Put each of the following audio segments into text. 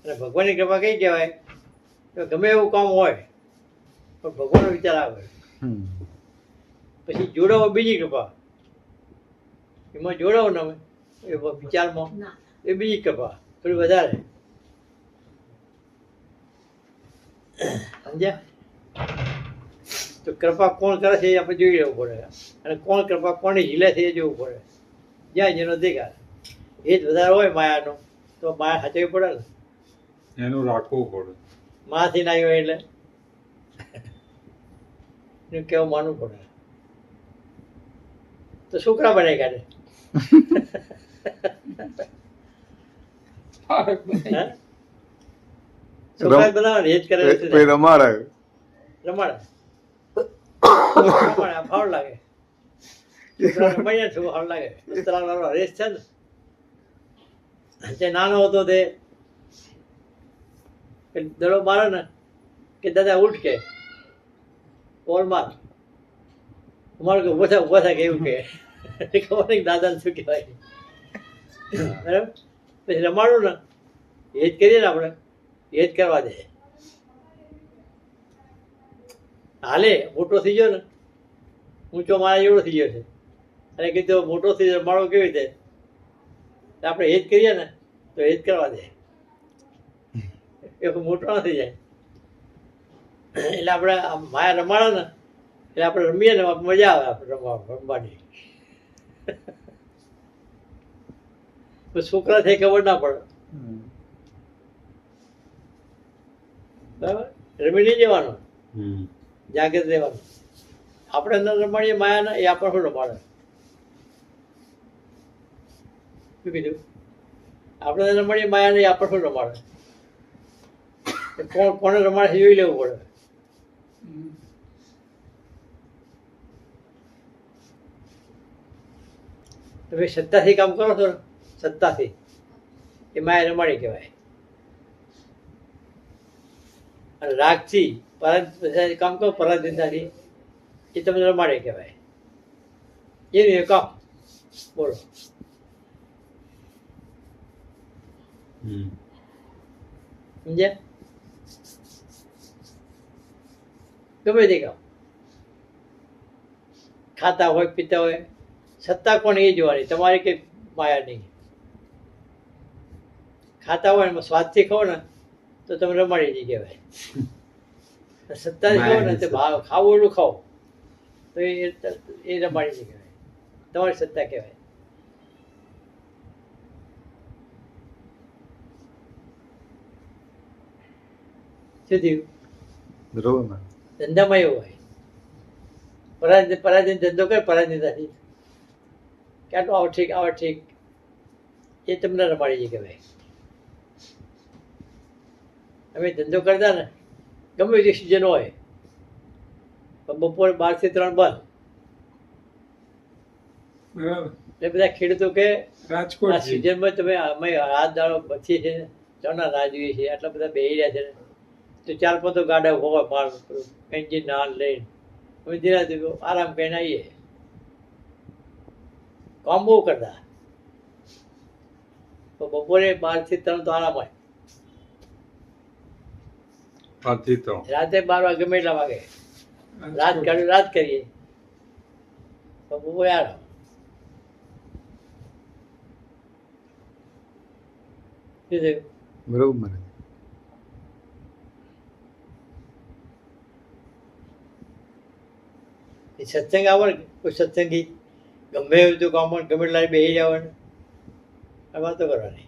અને ભગવાનની કૃપા કઈ કહેવાય તો ગમે એવું કામ હોય પણ ભગવાનનો વિચાર આવે. પછી જોડાવો બીજી કૃપા, એમાં જોડાવો ને એ વિચારમાં એ બીજી કૃપા થોડી વધારે. સમજ્યા? તો કૃપા કોણ કરે છે એ આપણે જોઈ લેવું પડે, અને કોણ કૃપા કોની ઝીલે છે એ જોવું પડે. જ્યાં જેનો અધિકાર એ જ વધારે હોય માયાનો તો માયા સાચવવી પડે ને, એનું રાખવું પડે. માથી ના હોય એટલે એનું કેવું માનવું પડે. તો છોકરા બનાવી કાઢે. છોકરા બનાવે એ જ કરે રમાડે રમાડે ફાવડ લાગે. રમાડીએ ને ફાવડ લાગે. તલાવ રેસ છે ને, જે નાનો હતો તે દડો મારે ને કે દાદા ઉઠ કે ઓર માર, અમારે કે ઉભા થાય કે એવું કે ખબર નહીં દાદાને શું કહેવાય. બરાબર? પછી રમાડું ને એ જ કરીએ ને આપણે, એ જ કરવા દે. હાલે મોટો થઈ ગયો ને, ઊંચો મારા એવડો થઈ ગયો છે, અને કીધું મોટો થઈ ગયો માળો કેવી રીતે આપણે એ જ કરીએ ને તો એ જ કરવા દે, એ મોટો ના થઈ જાય. એટલે આપણે માયા રમાડે ને એટલે આપણે રમીએ ને મજા આવે આપણે રમવાની. છોકરા થઈ ખબર ના પડે. બરાબર? રમી નહીં જવાનું, જાગૃત રહેવાનું. આપણે અંદર રમાડીએ માયાને એ આપણે શું રમાડે? શું કીધું? આપણે અંદર રમાડીએ માયાને એ આપણે શું રમાડે? કોણ કોને રમાડે છે જોઈ લેવું પડે. તમે સત્તાથી કામ કરો છો ને, સત્તાથી એ માયા રમાડી કહેવાય. અને રાગથી કામ કરો પરાધીનતાથી એ તમને રમાડે કહેવાય. એનું એ કામ બોલો. સમજ્યા? ગમે તે કામ ખાતા હોય પીતા હોય સત્તા કોણ એ જોવાની, તમારી કઈ માયા નહીં. ખાતા હોય એમાં સ્વાદથી ખાઓ ને તો તમે રમાડી નહીં કહેવાય. સત્તાથી ખાઓ ને તો ખાવું એટલું ખાઓ તો એ રમાડી નહીં કહેવાય, તમારી સત્તા કહેવાય. શું થયું? બરોબર. ધંધામાં એવું હોય, પરાધીન ધંધો કરે પરાધીનતાથી કે આટલું આવો ઠીક આવો ઠીક એ તમને રમાડી જાય કહેવાય. અમે ધંધો કરતા ને ગમે તે સિઝન હોય પણ બપોરે 12 થી 3 બંધ. એટલે બધા ખેડૂતો કે આ સિઝનમાં તમે અમે હાથ દાડો બચીએ છીએ ચણા રાહ જોઈએ છીએ, આટલા બધા બેસી રહ્યા છે ને તો 4-5 ગાડા હોય માલ એન્જિન નાલ લઈને અમે ધીરે આરામ કરીને આવીએ. કામ બહુ કરતા તો બપોરે 12 થી 3 તો આરામ હોય. રાતે 12 વાગે ગમે એટલા વાગે રાત કાઢ્યું રાત કરીએ તો બપોરે આરામ. શું થયું? બરોબર. સત્સંગ આવે ને કોઈ સત્સંગી ગમે એવું તો કામ ગમે એટલા બેસી જવાનું વાતો કરવાની.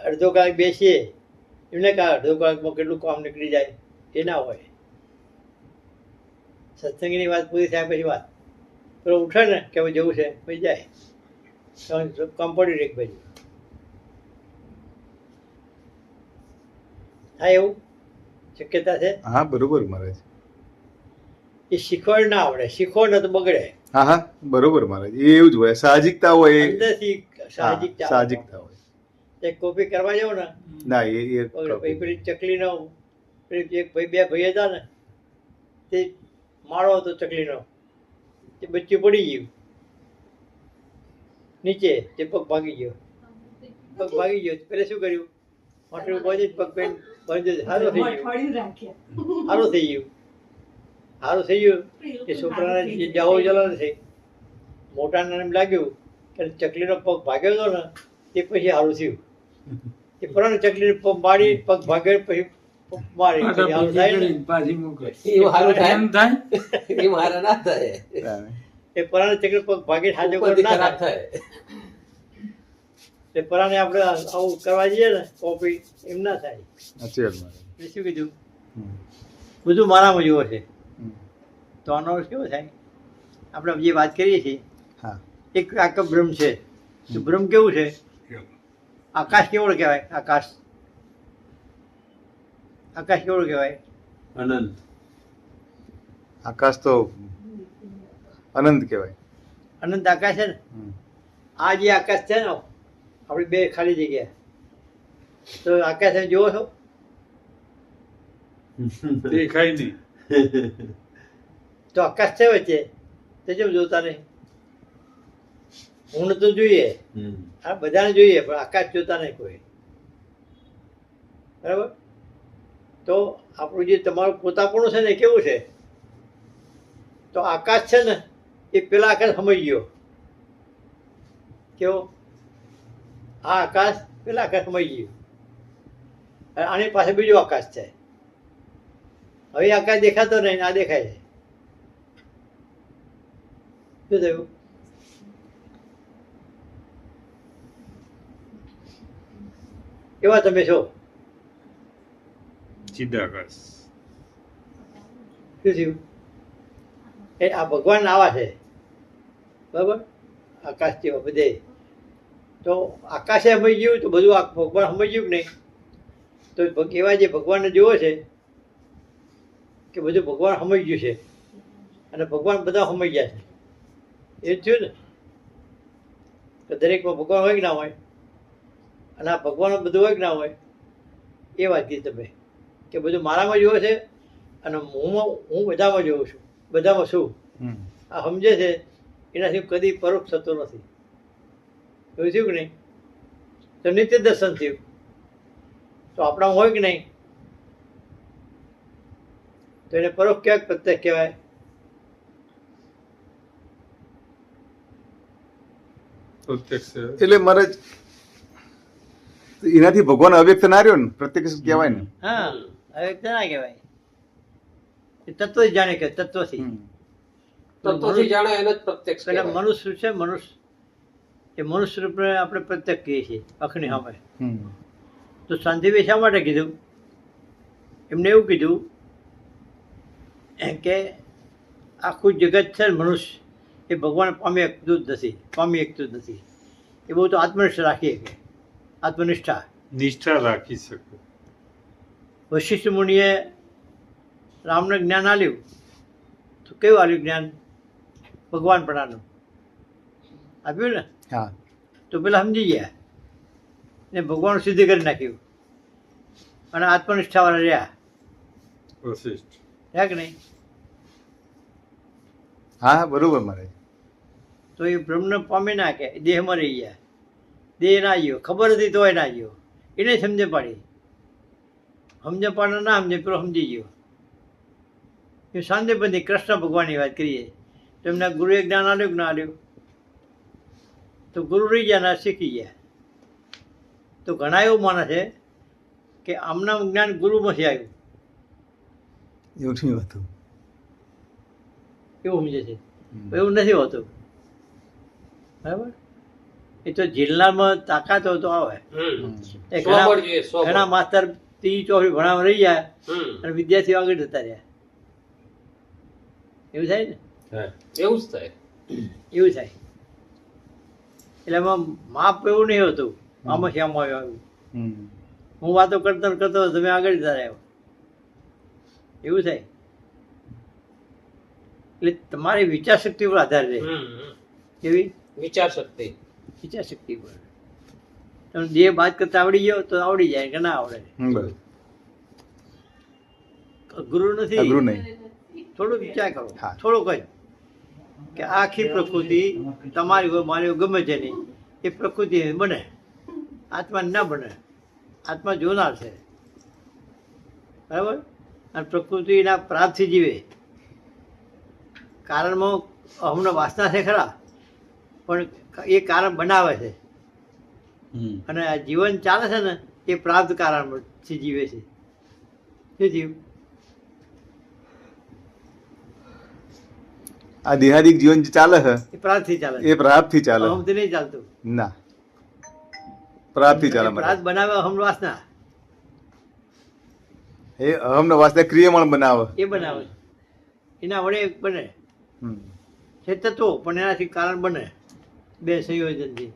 અડધો કલાક બેસીએ એમને કહા અડધો કલાકમાં કેટલું કામ નીકળી જાય એ ના હોય. સત્સંગની વાત પૂરી થાય પછી વાત પેલો ઉઠે ને કે હવે જવું છે પછી જાય કામ પડ્યું એક બાજુ થાય એવું શક્યતા છે. હા બરોબર મહારાજ. એ શીખવાડ ના આવડે, શીખો ને તો બગડે. હા હા બરોબર મહારાજ. એવું જ હોય, સાહજિકતા હોય, અંદરથી સાહજિકતા હોય. એક કોપી કરવા જાવ ને ના પેલી ચકલીનો એક ભાઈ બે ભાઈ હતા ને તે માળો હતો ચકલીનો, તે બચ્ચું પડી ગયું નીચે, તે પગ ભાગી ગયો પેલે શું કર્યું માટલું બાંધી પગ પેન બાંધી સારું થઈ ગયું અઠવાડિયું રાખ્યા. સારું થઈ ગયું સારું થઈ ગયું કે છોકરાને જે જાવો ચલાવે છે મોટાને એમ લાગ્યું કે ચકલીનો પગ ભાગ્યો હતો ને તે પછી સારું થયું એ પરાણે ચકલીને પગ મારી પગ ભાગ્યો પછી પગ મારી પછી સારું થાય ને પાછી મોકલે એવું સારું થાય એમ થાય એ મારે ના થાય એ પરાણે ચકલી પગ ભાગી સાજો ઉપરથી ના ખરાબ થાય થાય એ પરાણે આપણે આવું કરવા જઈએ ને કોપી એમ ના થાય સાચી વાત મહારાજ મેં શું કીધું હમ. બધું મારામાં જુઓ છે હમ. તો આનો અર્થ કેવો થાય આપણે જે વાત કરીએ છીએ હા એક આખો બ્રહ્મ છે તો બ્રહ્મ કેવું છે આકાશ કેવળ કહેવાય આકાશ આકાશ કેવળ કહેવાય અનંત આકાશ તો અનંત કહેવાય અનંત આકાશ છે ને હમ. આ જે આકાશ છે ને આપણી બે ખાલી જગ્યા તો આકાશ તમે જુઓ છો દેખાય નહીં તો આકાશ છે વચ્ચે તે જેમ જોતા નહીં હું તો જોઈએ આ બધાને જોઈએ પણ આકાશ જોતા નહીં કોઈ બરાબર તો આપણું જે તમારું પોતાપણું છે ને એ કેવું છે તો આકાશ છે ને એ પેલા આકાશ સમજી ગયો કેવો આ આકાશ પેલા આકાશ સમજી ગયું અને આની પાસે બીજો આકાશ છે હવે આકાશ દેખાતો નહીં આ દેખાય છે શું થયું કેવા તમે છો ચિદાકાશ શું થયું એ આ ભગવાન આવા છે બરાબર આકાશ જેવા બધે તો આકાશે સમજી ગયું તો બધું આ ભગવાન સમજી ગયું કે નહીં તો એવા જે ભગવાનને જુઓ છે કે બધું ભગવાન સમજી ગયું છે અને ભગવાન બધા સમજી ગયા છે એ જ થયું ને કે દરેકમાં ભગવાન હોય કે ના હોય અને આ ભગવાન બધું હોય કે ના હોય એ વાત કીધી તમે કે બધું મારામાં જુઓ છે અને હું બધામાં જોઉં છું બધામાં છું હમ. આ સમજે છે એનાથી કદી પરોક્ષ થતો નથી એવું થયું કે નહીં તો નિત્ય દર્શન થયું તો આપણામાં હોય કે નહીં તો એને પરોક્ષ ક્યાંક પ્રત્યક્ષ કહેવાય પ્રત્યક્ષ એટલે મહારાજ એનાથી ભગવાન અવ્યક્ત ના રહ્યો ને પ્રત્યક્ષ કહેવાય ને હા હવે તો ના કહેવાય એ તત્વ જ જાણે કે તત્વથી હમ. તત્વથી જાણે એને જ પ્રત્યક્ષ પેલા કહેવાય. મનુષ્ય છે મનુષ્ય એ મનુષ્ય રૂપે આપણે પ્રત્યક્ષ કહીએ છીએ અખની સામે હમ. તો શાંતિભાઈ શા માટે કીધું એમને એવું કીધું કે આખું જગત છે ને મનુષ્ય એ ભગવાન પામી શકતું જ નથી પામી શકતું જ નથી એ બહુ તો આત્મનિષ્ઠા રાખીએ કે આત્મનિષ્ઠા નિષ્ઠા રાખી શકે વશિષ્ઠ મુનિએ રામને જ્ઞાન આપ્યું તો કેવું આપ્યું જ્ઞાન ભગવાન પણાનું આપ્યું ને હા તો પેલા સમજી ગયા ને ભગવાન સિદ્ધ કરી નાખ્યું અને આત્મનિષ્ઠાવાળા રહ્યા વશિષ્ઠ રહ્યા કે નહીં હા બરોબર મહારાજ તો એ બ્રહ્મને પામી ના કે દેહમાં રહી ગયા દેહ ના ગયો ખબર હતી તોય ના ગયો એને સમજે પાડી સમજે પાડે ના સમજે પેલો સમજી ગયો એ શાંતિપતિ કૃષ્ણ ભગવાનની વાત કરીએ તો એમના ગુરુએ જ્ઞાન આલ્યું કે ના આલ્યું તો ગુરુ રહી ગયા ના શીખી ગયા તો ઘણા એવું માને છે કે આમના જ્ઞાન ગુરુમાંથી આવ્યું એવું નહીં હતું એવું સમજે છે હમ. એવું નથી હોતું બરાબર એ તો જિલ્લામાં તાકાત હોય તો આવે એ ઘણા સ્વબળ જોઈએ, સ્વબળ. ઘણા માસ્તર 30-34 ભણાવવા રહી ગયા હમ. અને વિદ્યાર્થીઓ આગળ જતા રહ્યા એવું થાય ને એવું જ થાય એવું થાય એટલે એમાં માપ એવું નહીં હોતું આમાંથી આમાં આવ્યું હમ. હું વાતો કરતો ને કરતો તમે આગળ જતા રહ્યા એવું થાય એટલે તમારી વિચાર શક્તિ પર આધાર રહે કેવી વિચાર શક્તિ વિચાર શક્તિ પર તમે જે વાત કરતા આવડી ગયો તો આવડી જાય કે ના આવડે હમ, બરોબર ગુરુ નથી અઘરું નહીં થોડું વિચાર કરો હા. થોડુંક જ કે આખી પ્રકૃતિ તમારી હોય મારી હોય ગમે છે નહીં એ પ્રકૃતિ બને આત્મા ના બને આત્મા જોનાર છે, બરાબર. અને પ્રકૃતિના પ્રાપ્તથી જીવે. કારણમાં અહમનો વાસના છે ખરા, પણ એ કારણ બનાવે છે. અને આ જીવન ચાલે છે ને એ પ્રાપ્ત કારણથી જીવે છે. શું થયું? આ દેહાદિક જીવન જે ચાલે છે એ પ્રાપ્તથી ચાલે એ પ્રાપ્તથી ચાલે. અહમથી નહીં ચાલતું. ના, પ્રાપ્તથી ચાલે પ્રાપ્ત મહારાજ. બનાવે અહમ વાસના, એ અહમનો વાસના ક્રિયમાણ બનાવે. એ બનાવે છે. એના વડે બને હમ. છે તત્વો, પણ એનાથી કારણ બને બે સંયોજનથી.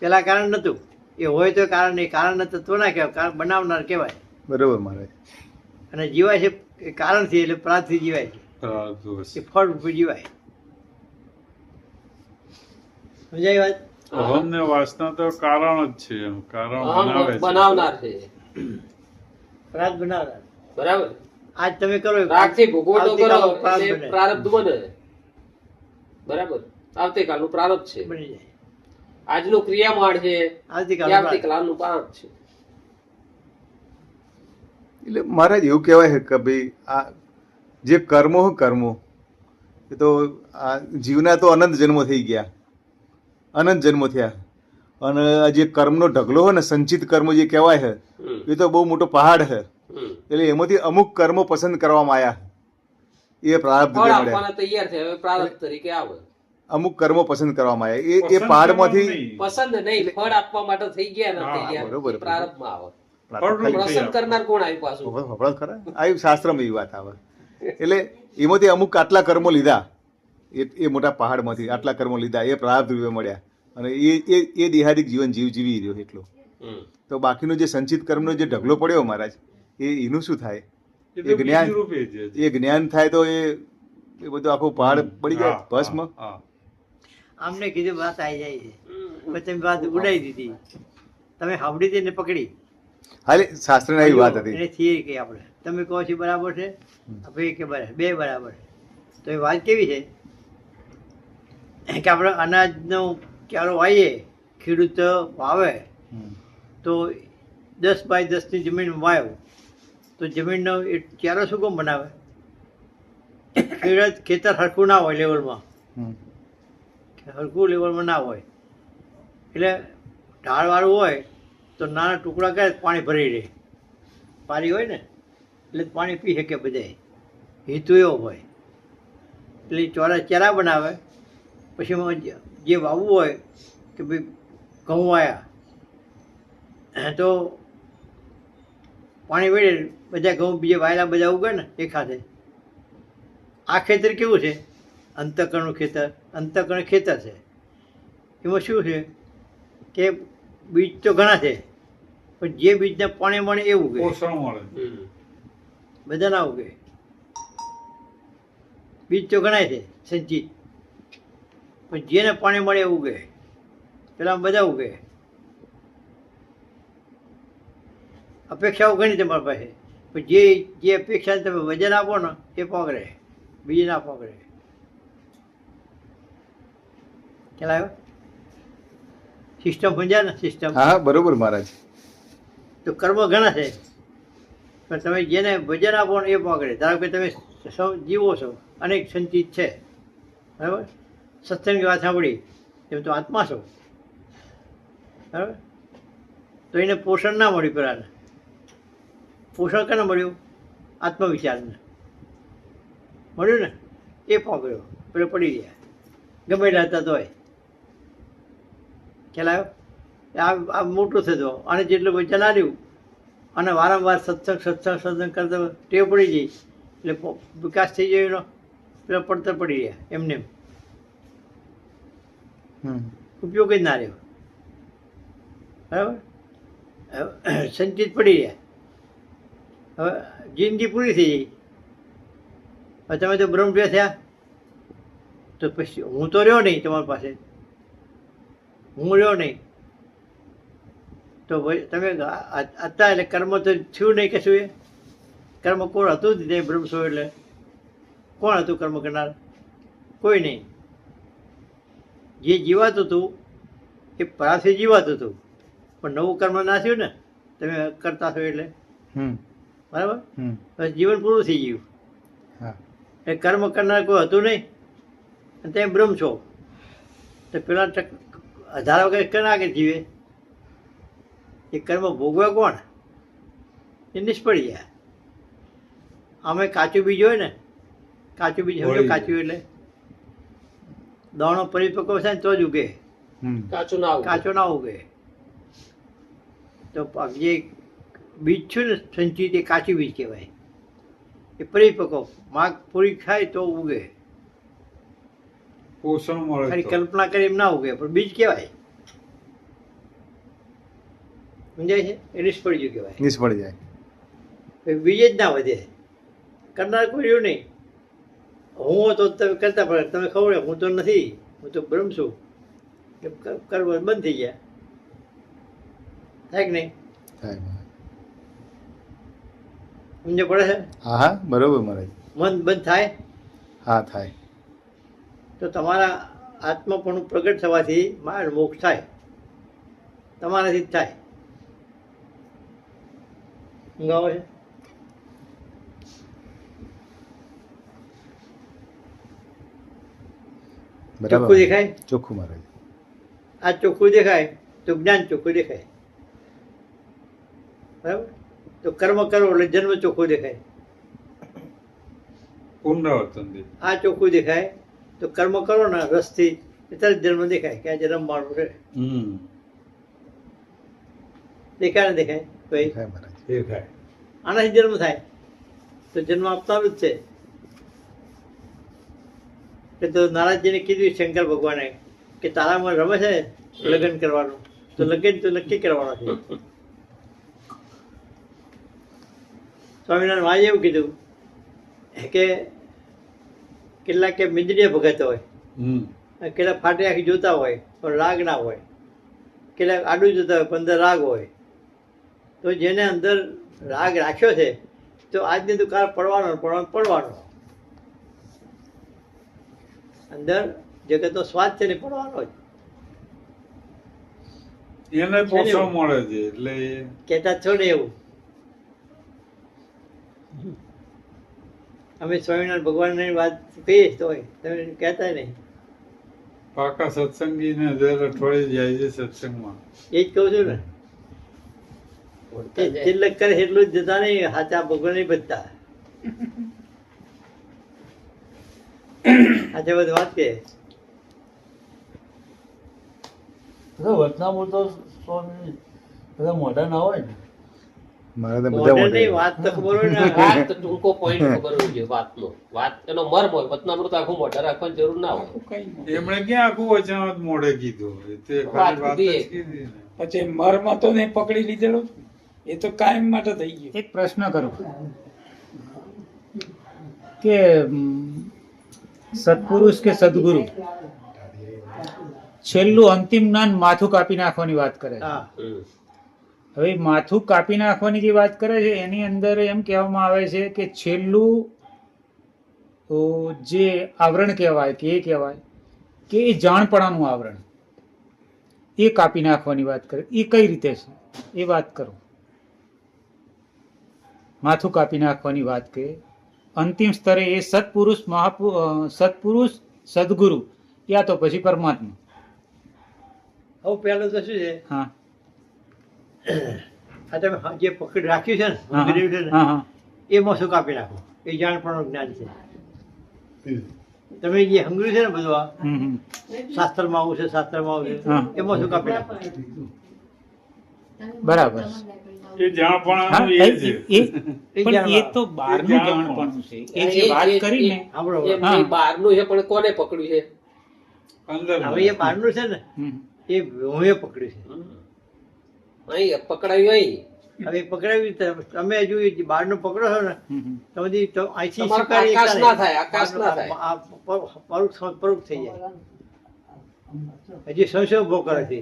પેલા કારણ નહોતું, એ હોય તો કારણ નહીં. કારણ તત્વ ના કહેવાય, કારણ બનાવનાર કહેવાય. બરોબર મહારાજ. અને જીવાય છે એ કારણથી, એટલે પ્રાપ્તથી જીવાય છે. પ્રારબ્ધ એ ફળ રૂપે જીવાય. સમજાય વાત? અહમ ને વાસના તો કારણ જ છે, એમ કારણ અહમ બનાવે છે. બનાવનાર છે, પ્રાપ્ત બનાવનાર. બરાબર. આજ તમે કરો રાગથી ભોગવટો કરો આવતીકાલનું પ્રાપ્ત એટલે બને. પ્રારબ્ધ બને. બરાબર. આવતીકાલનું પ્રારબ્ધ છે, બની જાય. આજનું ક્રિયામાળ છે, એ આવતીકાલનું પ્રાપ્ત. આવતીકાલનું પ્રારબ્ધ છે. એટલે મહારાજ એવું કહેવાય છે કે ભાઈ આ જે કર્મો એ તો આ જીવના તો અનંત જન્મો થઈ ગયા, અનંત જન્મો થયા. અને આ જે કર્મનો ઢગલો હોય ને, સંચિત કર્મો જે કહેવાય છે, હમ. એ તો બહુ મોટો પહાડ છે. હમ. એટલે એમાંથી અમુક કર્મો પસંદ કરવામાં આવ્યા, એ પ્રારબ્ધ ફળ મળ્યા. આપવાના તૈયાર છે, હવે પ્રારબ્ધ તરીકે આવે. અમુક કર્મો પસંદ કરવામાં આવ્યા, એ પસંદ પહાડમાંથી કરવાનું નહીં. પસંદ નહીં, ફળ આપવા માટે થઈ ગયા ને હા, તૈયાર, બરોબર, એ પ્રારબ્ધમાં આવે. ફળરૂપ થઈ પસંદ આવે. કરનાર કોણ આવ્યું પાછું? હમણાં ખરા આ શાસ્ત્રમાં એવી વાત આવે. એટલે એમાંથી અમુક આટલા કર્મો લીધા, એ મોટા પહાડમાંથી આટલા કર્મો લીધા, એ પ્રારબ્ધ રૂપે મળ્યા. અને એ દેહાદિક જીવન જીવી રહ્યો એટલો. હમ. તો બાકીનો જે સંચિત કર્મનો જે ઢગલો પડ્યો મહારાજ, એનું શું થાય? એ તો એ જ્ઞાન, બીજ રૂપે છે. એ જ્ઞાન થાય તો એ બધું આખો પહાડ પડી જાય હા, ભસ્મ. હા. આમને કીધું વાત આવી જાય છે, પછી તમે વાત ઉડાવી દીધી. તમે સાંભળી હતી ને પકડી. હાલે શાસ્ત્રની આવી વાત હતી. એને થિયરી કહી આપણે. તમે કહો છો બરાબર છે, આપણે કે બરાબર, બે બરાબર. તો એ વાત કેવી છે કે આપણે અનાજનો ક્યારો વાવીએ, ખેડૂત વાવે તો 10 બાય 10ની જમીન વાવ્યો તો જમીનનો એ ક્યારો શું કામ બનાવે? ખેતર હરખું ના હોય લેવલમાં, હરખું લેવલમાં ના હોય. એટલે ઢાળવાળું હોય તો નાના ટુકડા કરે પાણી ભરી રહે. પારી હોય ને એટલે પાણી પી શકે બધાય. હેતુ એવો હોય. એટલે ચોરા ચેરા બનાવે. પછી એમાં જે વાવવું હોય કે ભાઈ ઘઉં વાયા તો પાણી વેડે બધા ઘઉં બીજે વાયેલા બધા ઉગે ને એ ખાતે. આ ખેતર કેવું છે? અંતઃકરણનું ખેતર. અંતઃકરણ ખેતર છે. એમાં શું છે કે બીજ તો ઘણા છે, પણ જે બીજને પાણી મળે એ ઉગે, પોષણ મળે. હમ. બધા ના ઉગે. બીજ તો ઘણા છે સંચિત, પણ જેને પાણી મળે એ ઉગે. પેલા બધા ઉગે. અપેક્ષાઓ ઘણી તમારી પાસે, પણ જે અપેક્ષા તમે વજન આપો ને એ પકડે, બીજે ના પકડે. ખ્યાલ આવ્યો? સિસ્ટમ સમજ્યા ને? સિસ્ટમ. હા બરોબર મહારાજ. તો કર્મ ઘણા છે, પણ તમે જેને વજન આપો ને એ પકડે. ધારો કે તમે જીવો છો, અનેક સંચિત છે, બરાબર? સત્સંગ વાત સાંભળી, તેમ તો આત્મા છો, બરાબર? તો એને પોષણ ના મળ્યું પેલાને. પોષણ કેને મળ્યું? આત્મવિચારને મળ્યું ને, એ પકડ્યો, પેલો પડી ગયા ગમે એટલા હતા તોય. ખ્યાલ આવ્યો? આ મોટું થતો અને જેટલું વચન આવ્યું અને વારંવાર સત્સંગ કરતા ટેવ પડી ગઈ એટલે વિકાસ થઈ ગયો એનો. પેલો પડતર પડી ગયા એમને એમ. ઉપયોગ જ ના રહ્યો, બરાબર? સંચિત પડી ગયા. હવે જિંદગી પૂરી થઈ ગઈ. હવે તમે તો બ્રહ્મપ્રિય થયા તો પછી હું તો રહ્યો નહીં તમારી પાસે, હું રહ્યો નહીં તો ભાઈ તમે હતા એટલે કર્મ તો થયું નહીં કશું. એ કર્મ કોણ હતું જ નહીં. બ્રહ્મ છો એટલે કોણ હતું કર્મ કરનાર? કોઈ નહીં. જે જીવાતું હતું એ પરાથી જીવાતું હતું. પણ નવું કર્મ ના થયું ને તમે કરતા છો એટલે હમ બરાબર હમ બસ જીવન પૂરું થઈ ગયું. હા એ કર્મ કરનાર કોઈ હતું નહીં અને તમે બ્રહ્મ છો તો પેલા હજાર વગર કેના આગળ જીવે? એ કર્મ ભોગવે કોણ? એ નિષ્ફળ ગયા. અમે કાચું બીજ હોય ને, કાચું બીજ સમજો કાચું એટલે દાણો પરિપક્વ થાય ને તો જ ઉગે, હમ કાચું ના આવું કાચો ના ઉગે. તો જે બીજ છે ને સંચિત એ કાચું બીજ કહેવાય. એ પરિપક્વ માગ પૂરી થાય તો ઉગે. પોષણ મળે ખાલી તો. કલ્પના કરી એમ ના ઉગે પણ બીજ કહેવાય. સમજાય છે? એ નિષ્ફળ ગયું કહેવાય. નિષ્ફળ જાય. પછી બીજ જ ના વધે. કરનાર કોઈ રહ્યું નહીં. હું હતો તમે કરતા પડે, તમે ખબર હું તો નથી, હું તો બ્રહ્મ છું. એમ કરવા બંધ થઈ ગયા. થાય કે નહીં? થાય. સમજ પડે છે? હા હા બરોબર મહારાજ. મન બંધ થાય હા થાય. તો તમારા આત્માપણું પ્રગટ થવાથી માર મોક્ષ થાય. તમારાથી જ થાય. ઊંઘ આવે છે? ચોખ્ખું બરાબર. દેખાય? ચોખ્ખું મહારાજ. આ ચોખ્ખું દેખાય તો જ્ઞાન ચોખ્ખું દેખાય. બરાબર? તો કર્મ કરો એટલે જન્મ ચોખ્ખું દેખાય. પુનરાવર્તન દે. આ ચોખ્ખું દેખાય તો કર્મ કરો ને રસથી તરત જન્મ દેખાય કે આ જન્મ મારું છે. દેખાય ને દેખાય? ભાઈ થાય મહારાજ. દેખાય. આનાથી જન્મ થાય તો જન્મ આપવાનું જ છે. કે તો નારાજજીને કીધું શંકર ભગવાને કે તારામાં રમે છે લગ્ન કરવાનું, તો લગ્ન તો નક્કી કરવાનું છે. સ્વામિનારાયણ મહારાજે એવું કીધું કે કેટલાક કે મિંદડીએ ભગત હોય, કેટલાક ફાટે આખી જોતા હોય પણ રાગ ના હોય, કેટલાક આડું જોતા હોય પણ અંદર રાગ હોય. તો જેને અંદર રાગ રાખ્યો છે તો આજની તો કાળ પડવાનો પડવાનો. અંદર જગતનો સ્વાદ છે ને પડવાનો જ. એને પોષણ મળે છે એટલે કહેતા છો ને એવું. અમે સ્વામિનારાયણ ભગવાનની વાત કહીએ તો તમે કહેતા નહીં. પાકા સત્સંગીને દર અઠવાડિયે જાય છે સત્સંગમાં. એ જ કહું છું ને. તિલક કરે એટલું જ જતા નહીં, સાચા ભગવાન નહીં બચતા. આજે બધી વાત કે વચનામૃત તો સ્વામી બધા મોઢા ના હોય ને. મારે તો બધા મોઢે મોઢે. નહીં, વાત તો ખબર હોય ને. વાત તો ટૂંકો પોઈન્ટ ખબર હોય છે વાતનો. વાત એનો મર્મ હોય. વચનામૃત આખું મોઢા રાખવાની જરૂર ના હોય. એમણે ક્યાં આખું વચનામૃત મોઢે કીધું? એ તો ખાલી વાત જ કીધી ને. પછી મર્મ તો ને પકડી લીધેલો જ. એ તો કાયમ માટે થઈ ગયું. એક પ્રશ્ન કરું કે સત્પુરુષ કે સદગુરુ છેલ્લું અંતિમ જ્ઞાન માથું કાપી નાખવાની વાત કરે છે. હા, હવે માથું કાપી નાખવાની જે વાત કરે છે એની અંદર એમ કહેવામાં આવે છે કે છેલ્લું જે આવરણ કહેવાય કે એ કહેવાય કે એ જાણપણાનું આવરણ એ કાપી નાખવાની વાત કરે. એ કઈ રીતે છે એ વાત કરો. માથું કાપી નાખવાની વાત કરે અંતિમ સ્તરે એ સત્પુરુષ સત્પુરુષ સદગુરુ યા તો પછી પરમાત્મા. હવે પહેલું તો શું છે, હા આ તમે જે પકડી રાખ્યું છે ને, હા હંગર્યું છે ને, હા હા એમાં શું કાપી નાખો? એ જાણપણનું જ્ઞાન છે. તમે જે હંગર્યું છે ને બધું આ હમ હમ શાસ્ત્રમાં આવું છે, શાસ્ત્રમાં આવું છે, હા. એમાં શું કાપી નાખો? બરાબર. એ જાણપણાનું હા, એ છે. પણ એ તો બહારનું જાણપણું છે. એ જે વાત કરી ને સાંભળો, હા. બહારનું છે પણ કોને પકડ્યું છે? અંદર હવે એ બહારનું છે ને, હમ. એ હું પકડ્યું છે. અહીં પકડાયું અહીં. હવે એ પકડાવ્યું તમે હજુ એ બહારનું પકડો છો ને હમ હમ. તો બધી તો અહીંથી તમારે સ્વીકારી આકાશ શકતા ના નહીં. થાય, આકાશ ના થાય. આ પરોક્ષ થઈ જાય. હજી સંશય ઉભો કરે છે.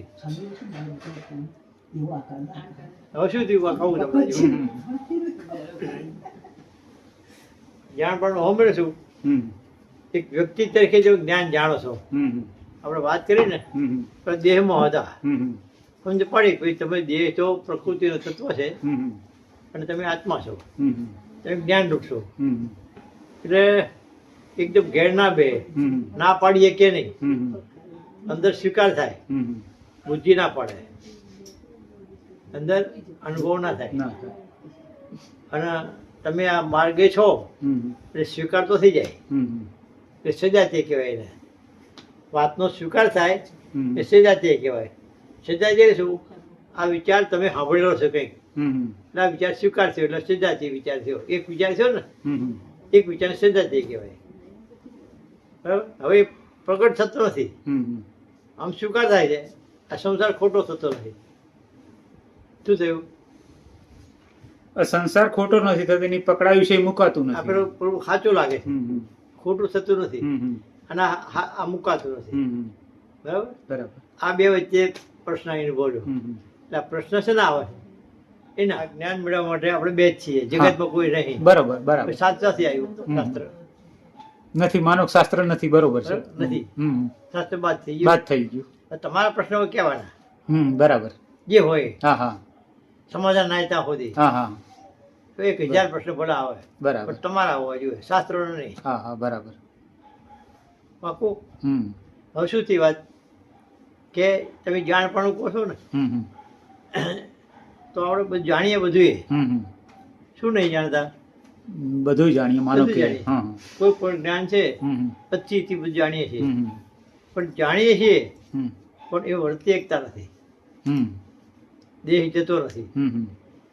હવે શું થયું કહું તમને હજુ. જાણપણું સાંભળે છું. હમ એક વ્યક્તિ તરીકે જો જ્ઞાન જાણો છો, હમ આપણે વાત કરી ને હમ પણ દેહમાં હતા હમ સમજ પડી ભાઈ તમે દેહ છો પ્રકૃતિનો તત્વ છે હમ અને તમે આત્મા છો, હમ તમે જ્ઞાન રૂપ છો. હમ એટલે એકદમ ઘેર ના બે, હમ ના પાડીએ કે નહીં, હમ અંદર સ્વીકાર થાય, હમ બુદ્ધિ ના પડે, અંદર અનુભવ ના થાય. ના અને તમે આ માર્ગે છો હમ એટલે સ્વીકાર તો થઈ જાય, હમ એ સજાતીય કહેવાય એને. વાતનો સ્વીકાર થાય હમ એ સજાતીય કહેવાય. સજાતીય શું? આ વિચાર તમે સાંભળેલો છે કંઈક, હમ એટલે આ વિચાર સ્વીકાર થયો એટલે સજાતીય વિચાર થયો. એક વિચાર થયો ને, હમ એક વિચાર સજાતીય કહેવાય. બરાબર? હવે એ પ્રગટ થતો નથી, હમ આમ સ્વીકાર થાય છે. આ સંસાર ખોટો થતો નથી. શું થયું? સંસાર ખોટો નથી થતો, એની પકડાયું છે એ મુકાતું આ નથી. પેલું પેલું સાચું લાગે છે, હમ ખોટું થતું નથી, હમ અને આ મુકાતું નથી. હમ બરાબર? બરાબર. આ બે વચ્ચે પ્રશ્ન આવીને બોલ્યો. હમ એટલે આ પ્રશ્ન છે ને આવે એના જ્ઞાન મેળવવા માટે આપણે બે જ છીએ, જગતમાં કોઈ નહીં. બરોબર બરાબર. શાસ્ત્રથી આવ્યું શાસ્ત્ર, નથી માનવ શાસ્ત્ર નથી, બરોબર છે. બરાબર? નથી, હમ શાસ્ત્ર બાદ થઈ ગયું. બાદ થઈ ગયું. તમારા પ્રશ્નો કહેવાના બરાબર. જે હોય, હા હા સમાધાન ના ત્યાં સુધી. હા હા તો 1000 પ્રશ્ન ભલે આવે, બરાબર. પણ તમારા હોવા જોઈએ, શાસ્ત્રોનો નહીં. હા હા બરાબર. પાકું. હમ હવે શું થઈ વાત કે તમે જાણપણું કહો છો ને, હમ તો આપણે બધું જાણીએ બધું. હમ શું નહીં જાણતા? બધું જાણીએ, માનો બધું કે જાણીએ. હા કોઈ પણ જ્ઞાન છે હમ 25 થી બધું જાણીએ છીએ, હમ પણ જાણીએ છીએ હમ પણ એ વર્તી એકતા નથી, હમ દેહ જતો નથી, હમ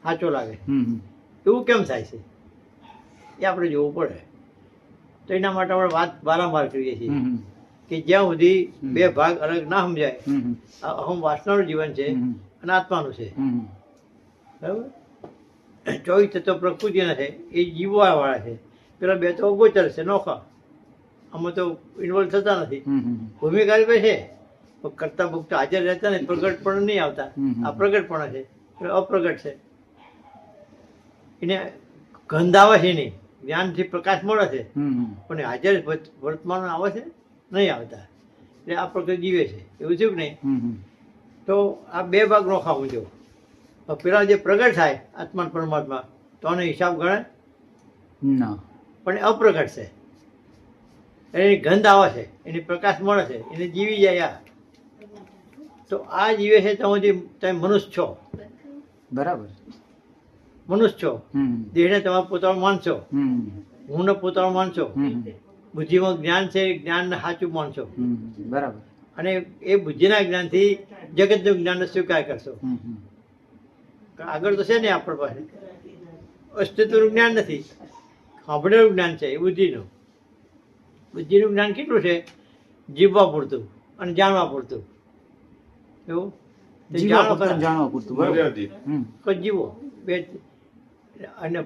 સાચો લાગે. હમ એવું કેમ થાય છે એ આપણે જોવું પડે. તો એના માટે આપણે વાત વારંવાર કરીએ છીએ હમ કે જ્યાં સુધી બે ભાગ અલગ ના સમજાય, હમ આ અહમ વાસનાનું જીવન છે હમ અને આત્માનું છે. હમ બરાબર? 24 તત્વ પ્રકૃતિના છે, એ જીવવાવાળા છે. પેલા બે તો અગોચર છે, નોખા, આમાં તો ઇન્વોલ્વ થતા નથી. હમ ભૂમિકા રૂપે છે પણ કરતા ભોગતા હાજર રહેતા ને પ્રગટ પણ નહીં આવતા. આ પ્રગટપણા છે, એટલે અપ્રગટ છે. એને ગંધ આવે છે નહીં, જ્ઞાનથી પ્રકાશ મળે છે, હમ પણ હાજર વર્તમાન આવે છે નહીં આવતા. એટલે આ પ્રકૃતિ જીવે છે. એવું થયું કે નહીં? હમ તો આ બે ભાગ નોખા મૂંઝો. પેલા જે પ્રગટ થાય આત્મા ને પરમાત્મા, તો આનો હિસાબ ગણાય, ના પણ એ અપ્રગટ છે. એની ગંધ આવે છે, એની પ્રકાશ મળે છે, એને જીવી જાય. આ તો આ જીવે છે તો તમે મનુષ્ય છો, બરાબર. મનુષ્ય છો. હમ દેહને તમારે પોતાનું માનશો, હમ હુંને પોતાનું માનશો, હમ બુદ્ધિમાં જ્ઞાન છે, જ્ઞાનને સાચું માનશો, બરાબર. અને એ બુદ્ધિના જ્ઞાનથી જગતનું જ્ઞાનનો સ્વીકાર કરશો. આગળ તો છે ને આપણી પાસે અસ્તિત્વનું જ્ઞાન નથી, સાંભળેલું જ્ઞાન છે એ બુદ્ધિનું. બુદ્ધિનું જ્ઞાન કેટલું છે? જીવવા પૂરતું અને જાણવા પૂરતું. એવું તે જાણો ખરા. જાણવા પૂરતું, બરાબર. મર્યાદિત. કે જીવો બે. અને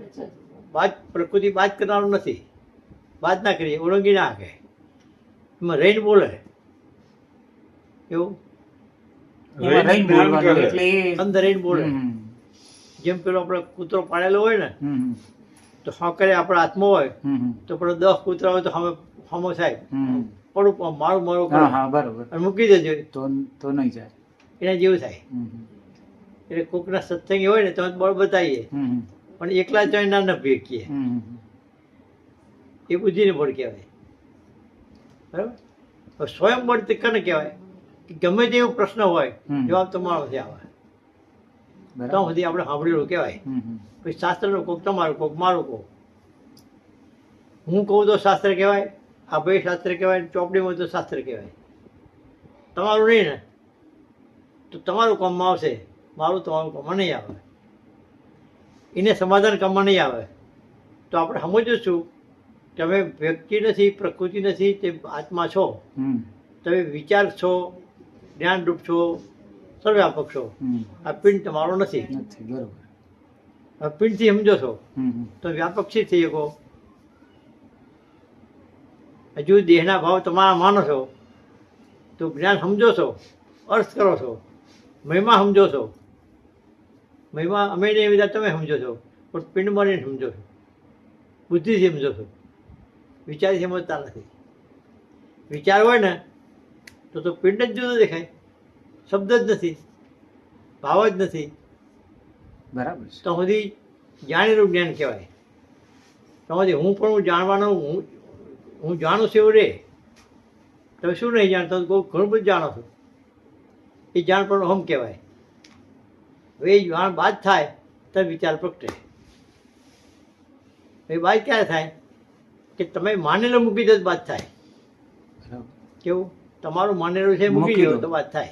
બાદ પ્રકૃતિ બાદ કરનારું નથી, બાદ ના કરીએ, ઓળંગી ના શકે, એમાં રહીને બોલે. એવું એમાં રહીને બોલવાનું, એટલે એ અંદર રહીને બોલે. હમ જેમ પેલો આપણે કૂતરો પાડેલો હોય ને, હમ તો હા કરે આપણા હાથમાં હોય હમ તો પેલો 10 કૂતરા હોય તો હમો થાય, હમ પડું મારું મારું હા કરે હા બરાબર. અને મૂકી દેજો, તો નહીં જાય. એના જેવું થાય. એટલે કોકના સત્સંગી હોય ને તો બળ બતાવીએ, હમ પણ એકલા જોઈ ના ભેગીએ, હમ એ બુદ્ધિને બળ કહેવાય. બરાબર? હવે સ્વયં બળ તે કોને કહેવાય? કે ગમે તેવો પ્રશ્ન હોય, જવાબ તમારો છે આવે, તો સુધી આપણે સાંભળેલું કહેવાય. પછી શાસ્ત્રનો કોક તમારું, કોક મારું, કોક હું કહું તો શાસ્ત્ર કહેવાય, આ ભાઈ શાસ્ત્ર કહેવાય, ચોપડીમાં તો શાસ્ત્ર કહેવાય. તમારું નહીં ને તો તમારું કામમાં આવશે, મારું તમારું કામમાં નહીં આવે. એને સમાધાન કામમાં નહીં આવે. તો આપણે સમજવું છું કે અમે વ્યક્તિ નથી, પ્રકૃતિ નથી, તે આત્મા છો. તમે વિચાર છો, જ્ઞાનરૂપ છો, સર્વવ્યાપક છો. આ પિંડ તમારો નથી. બરોબર. આ પિંડથી સમજો છો તો વ્યાપક શી થઈ શકો? હજુ દેહના ભાવ તમારા માનો છો તો જ્ઞાન સમજો છો, અર્થ કરો છો, મહિમા સમજો છો. મહિમા અમે નહીં વિધા તમે સમજો છો, પણ પિંડમાં નહીં સમજો છો, બુદ્ધિથી સમજો છો, વિચારથી સમજતા નથી. વિચાર હોય ને તો પિંડ જ જુદો દેખાય, શબ્દ જ નથી. ભાવ જ નથી બરાબર છે. તો સુધી જાણેલું જ્ઞાન કહેવાય. તો સુધી હું પણ હું જાણવાનો હું જાણું છું એવું રે. તમે શું નહીં જાણતો બહુ ઘણું બધું જાણો છો. એ જાણ પણ અહમ કહેવાય. હવે એ જાણ બાદ થાય તો વિચાર પ્રગટે. એ બાદ ક્યારે થાય કે તમે માનેલો મૂકી દો તો બાદ થાય. બરાબર. કેવું તમારું માનેલું છે મૂકી મૂકી દો દો. તો બાદ થાય.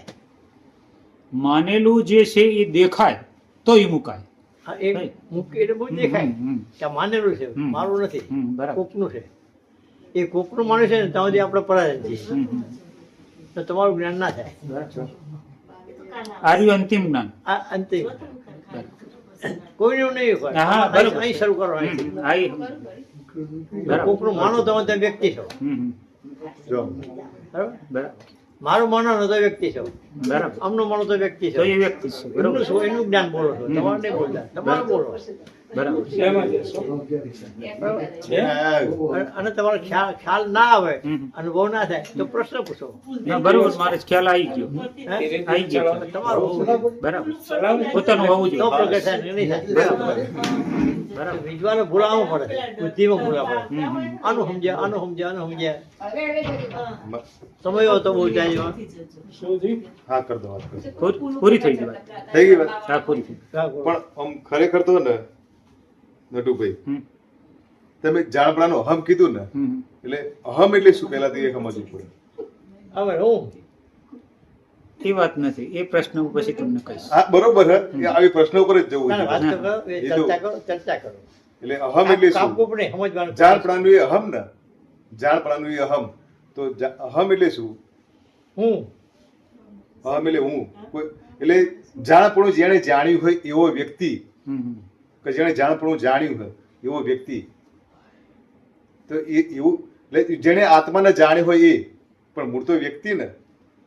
માનેલું જે છે એ દેખાય તો એ મુકાય. હા, એ મૂકી એટલે બહુ દેખાય કે આ માનેલું છે હમ. મારું નથી બરાબર. કોકનું છે. એ કોકનું માને છે ને ત્યાં સુધી આપણે પરાધીન છીએ. તો તમારું જ્ઞાન ના થાય. આર્યું અંતિમ જ્ઞાન. આ અંતિમ કોઈનું નહીં હોય. હા, બરાબર. અહીં શરૂ કરો અહીંથી. બરાબર. કોકનું માનો તો તમે વ્યક્તિ છો. જો બરાબર બરાબર. મારું માનો તો વ્યક્તિ છો. બરાબર. આમનું માનો તો વ્યક્તિ છો. તો એ વ્યક્તિ છે. એમનું બરાબર. શું એનું જ્ઞાન બોલો છો. તમારે નહીં બોલતા. તમારું બોલો. બરાબર. શેમાં જશો? છે? અને તમારો ખ્યાલ ના આવે હમ. અનુભવ ના થાય તો પ્રશ્ન પૂછો. ના, બરાબર. મારે ખ્યાલ આવી ગયો. હે? આવી ગયો. તમારું હોવું જોઈએ. બરાબર. ચલાવો. પોતાનું હોવું તો જોઈએ. પ્રગટ થાય ને નહીં થાય. બરાબર. વિજવાને ભૂલાવવું પડે. બુદ્ધિમાં ભૂલાવવું પડે. હમ. આનું સમજ્યા આનું સમજ્યા આનું સમજ્યા સમય હતો બહુ જાય. શું થયું? હા કર દો વાત કરો. પૂરી થઈ ગઈ વાત. થઈ ગઈ વાત. હા, પૂરી થઈ ગઈ. પણ આમ ખરેખર તો ને નટુભાઈ હમ. તમે જાણપણાનું અહમ કીધું ને હમ. એટલે અહમ એટલે શું પહેલા તો એ સમજવું પડે. હવે હું એ વાત નથી. એ પ્રશ્ન હું પછી તમને કહીશ. હા બરોબર હે એ આવી પ્રશ્ન ઉપર જ જવું ના, ના, વાત જોઈએ. તો કરો, એ એ તો- ચર્ચા કરો ચર્ચા કરો. એટલે અહમ એટલે કામ શું કોપને સમજવાનું. જાણપણાનું એ અહમ ને જાણપણાનું એ અહમ તો અહમ એટલે શું હું અહમ એટલે હું કોઈ એટલે જાણપણું જેણે જાણ્યું હોય એવો વ્યક્તિ હમ. કે જેણે જાણપણું જાણ્યું હોય એવો વ્યક્તિ તો એ એવું એટલે જેણે આત્માને જાણ્યું હોય એ પણ મૂળ તો વ્યક્તિ ને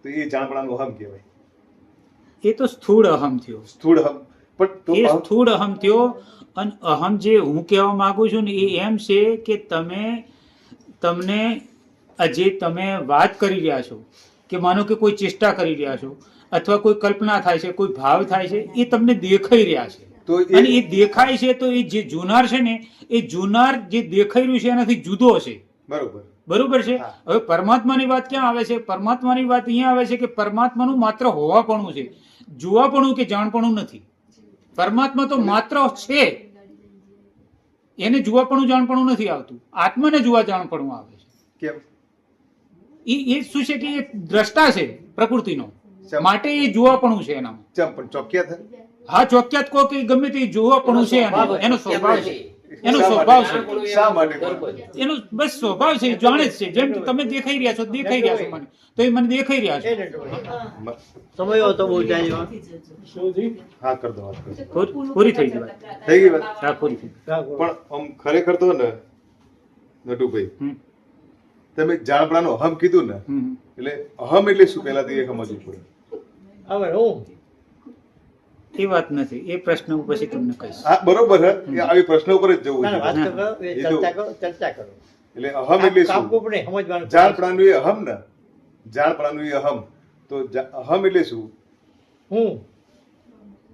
તો એ જાણપણાનું અહમ કહેવાય. એ તો સ્થૂળ અહમ થયો. સ્થૂળ અહમ પણ તો એ સ્થૂળ અહમ થયો. અને અહમ જે હું કહેવા માંગુ છું ને એ એમ છે કે તમને જે તમે વાત કરી રહ્યા છો કે માનો કે કોઈ ચેષ્ટા કરી રહ્યા છો અથવા કોઈ કલ્પના થાય છે કોઈ ભાવ થાય છે એ તમને દેખાઈ રહ્યા છે. તો અને એ દેખાય છે તો એ જે જુનાર છે ને એ જુનાર જે દેખાઈ રહ્યું છે એનાથી જુદો છે. બરોબર બરોબર છે. હા. હવે પરમાત્માની વાત ક્યાં આવે છે? પરમાત્માની વાત અહીંયા આવે છે કે પરમાત્માનું માત્ર હોવાપણું છે, જોવાપણું કે જાણપણું નથી. પરમાત્મા તો માત્ર છે, એને જોવાપણું જાણપણું નથી આવતું. આત્માને જોવા જાણપણું આવે છે. કેમ એ શું છે કે એ દ્રષ્ટા છે પ્રકૃતિનો, ચમ. માટે એ જોવાપણું છે એનામાં. ચમ પણ ચોક્યા થાય હા, ચોક્યાત કહો કે ગમે તે જોવાપણું છે એનું. એનો સ્વભાવ છે. એનો શા સ્વભાવ માટે? છે. શા માટે? એનો બસ સ્વભાવ છે. એ જાણે જ છે. જેમ કે તમે દેખાઈ રહ્યા છો દેખાઈ રહ્યા છો મને, તો એ મને દેખાઈ રહ્યા એ છે. નટુભાઈ. સમય હતો બહુ જાય. શું થયું? હા કર દો વાત કરો. પૂરી થઈ ગઈ વાત. થઈ ગઈ વાત. હા, પૂરી થઈ ગઈ. પણ આમ ખરેખર તો ને નટુભાઈ હમ. તમે જાણપણાનું અહમ કીધું ને હમ. એટલે અહમ એટલે શું પહેલા તો એ સમજવું પડે. હવે હું એ વાત નથી. એ પ્રશ્ન હું પછી તમને કહીશ. હા બરોબર હે એ આવી પ્રશ્ન ઉપર જ જવું ના, ના, વાત જોઈએ. તો કરો, એ એ તો- ચર્ચા કરો ચર્ચા કરો. એટલે અહમ એટલે કામ શું કોપને સમજવાનું. જાણપણાનું એ અહમ ને જાણપણાનું એ અહમ તો અહમ એટલે શું હું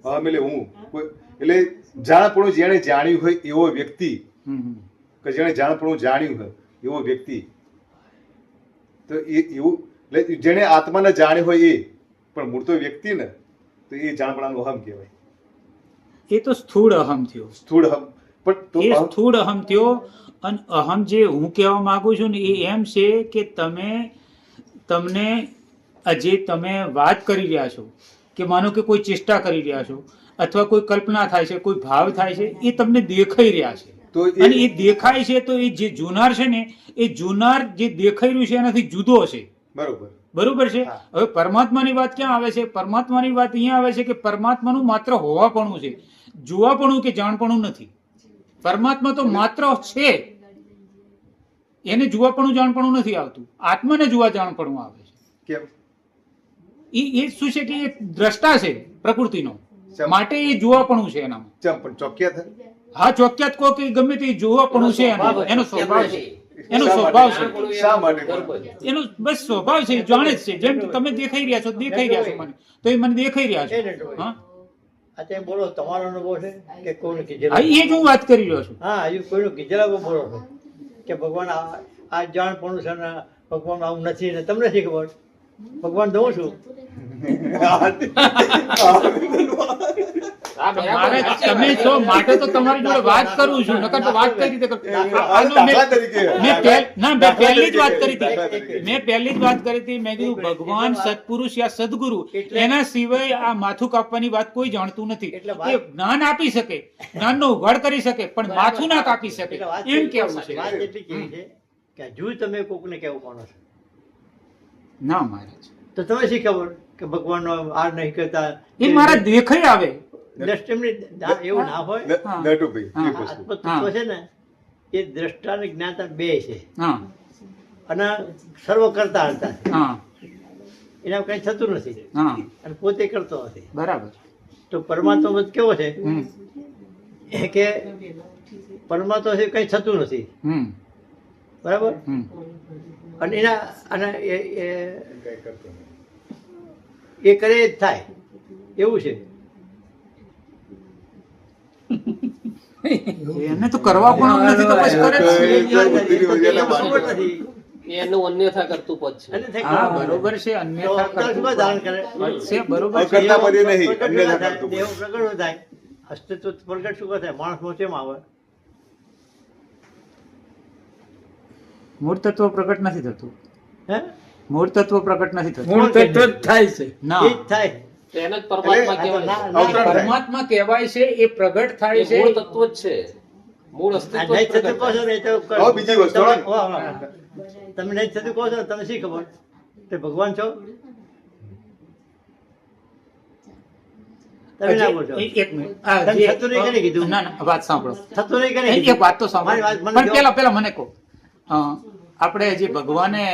અહમ એટલે હું કોઈ એટલે જાણપણું જેણે જાણ્યું હોય એવો વ્યક્તિ હમ. કે જેણે જાણપણું જાણ્યું હોય એવો વ્યક્તિ તો એ એવું એટલે જેણે આત્માને જાણ્યું હોય એ પણ મૂળ તો વ્યક્તિ ને તો એ જાણપણાનું અહમ કહેવાય. એ તો સ્થૂળ અહમ થયો. સ્થૂળ અહમ પણ તો એ સ્થૂળ અહમ થયો. અને અહમ જે હું કહેવા માંગુ છું ને એ એમ છે કે તમને જે તમે વાત કરી રહ્યા છો કે માનો કે કોઈ ચેષ્ટા કરી રહ્યા છો અથવા કોઈ કલ્પના થાય છે કોઈ ભાવ થાય છે એ તમને દેખાઈ રહ્યા છે. તો અને એ દેખાય છે તો એ જે જુનાર છે ને એ જુનાર જે દેખાઈ રહ્યું છે એનાથી જુદો છે. બરોબર બરોબર છે. હા. હવે પરમાત્માની વાત ક્યાં આવે છે? પરમાત્માની વાત અહીંયા આવે છે કે પરમાત્માનું માત્ર હોવાપણું છે, જોવાપણું કે જાણપણું નથી. પરમાત્મા તો માત્ર છે, એને જોવાપણું જાણપણું નથી આવતું. આત્માને જોવા જાણપણું આવે છે. કેમ એ શું છે કે એ દ્રષ્ટા છે પ્રકૃતિનો, ચમ. માટે એ જોવાપણું છે એનામાં. ચમ પણ ચોક્યા થાય હા, ચોક્યાત કહો કે ગમે તે જોવાપણું છે એનું. એનો સ્વભાવ છે. એનો શા સ્વભાવ માટે? છે. શા માટે? એનો બસ સ્વભાવ છે. એ જાણે જ છે. જેમ કે તમે દેખાઈ રહ્યા છો દેખાઈ રહ્યા છો મને, તો એ મને દેખાઈ રહ્યા એ છે. નટુભાઈ. હા, અત્યારે બોલો તમારો અનુભવ છે કે કોઈને કીધેલો? હા, એ જ હું વાત કરી રહ્યો છું. હા, હજુ કોઈનું કીધેલા બોલો છો કે ભગવાન આ જાણ પણ છે ને ભગવાન આવું નથી ને તમને શી ખબર? ભગવાન દઉં છું. હા, મારે બરાબર. તમે છો માટે તો તમારી જોડે વાત કરું છું, નકર તો વાત કઈ રીતે કરું? આનો દાખલા તરીકે. મેં પહેલી જ વાત કરી દાખલા હતી. તરીકે. મેં પહેલી જ વાત કરી હતી. મેં કીધું ભગવાન, સત્પુરુષ યા સદગુરુ, એના સિવાય આ માથું કાપવાની વાત કોઈ જાણતું નથી. એટલે વાત- એ જ્ઞાન આપી શકે, જ્ઞાનનો ઉઘાડ કરી શકે, પણ માથું ના કાપી શકે, એટલે વાત એમ કેવું છે. વાત એટલી કેવી છે કે હજુ તમે કોકને કેવું માનો છો ના મહારાજ, તો તમે શી ખબર કે ભગવાનનો આ નહીં કરતા? એ મારા દેખાઈ આવે. દ્રષ્ટિ એમની એવું ના હોય. નટુભાઈ, હા. એક વસ્તુ. આત્મતત્વ છે ને એ દ્રષ્ટા અને જ્ઞાતા બે છે હા અને સર્વ કરતા હતા હા એના કઈ થતું નથી હા, અને પોતે કરતો નથી. બરાબર. તો પરમાત્મા મત કેવો છે હમ કે પરમાત્મા છે કઈ થતું નથી, હમ બરાબર? હમ અને એના અને એ કરે જ થાય એવું છે. એને તો કરવા પણ નથી તો પછી કરે જ છે. ખબર નથી. એનું અન્યથા કરતું પદ છે. અને થાય હા, ખબર. બરોબર છે. તો અન્યથા અવતાર શું કરતું ધારણ કરે? પદ છે, બરોબર છે. કરતા પદે નહીં, પ્રગટ અન્યથા થાય, કરતું દેહ પ્રગટ થાય, અસ્તિત્વ પ્રગટ શું થાય? માણસ કેમ આવે? મૂળ તત્વ પ્રકટ નથી થતું. હે? મૂળ તત્વ પ્રકટ નથી થતું. મૂળ તત્વ જ થાય છે. ના, એ જ થાય. તો એને જ પરમાત્મા આ તો કહેવાય ના- છે. ના- અવતાર થાય. પરમાત્મા કહેવાય છે, એ પ્રગટ થાય એ છે. મૂળ તત્વ જ છે. મૂળ આ અસ્તિત્વ જ નહીં થતું પ્રગટ કહો છો થાય. ને એ તો હવે બીજી વસ્તુ તમે- હોય. વાહ, વાહ. તમે નહીં થતું કહો છો ને તમે શી ખબર? તે ભગવાન છો? તમે ના બોલશો. એક મિનિટ. આ તમે જે- થતું નહીં કેને કીધું? ના, ના, વાત સાંભળો. થતું નહીં કેને એક કીધું? વાત તો સાંભળો. મારી વાત મને પણ જો. પેલા મને કહો. આપણે જે ભગવાને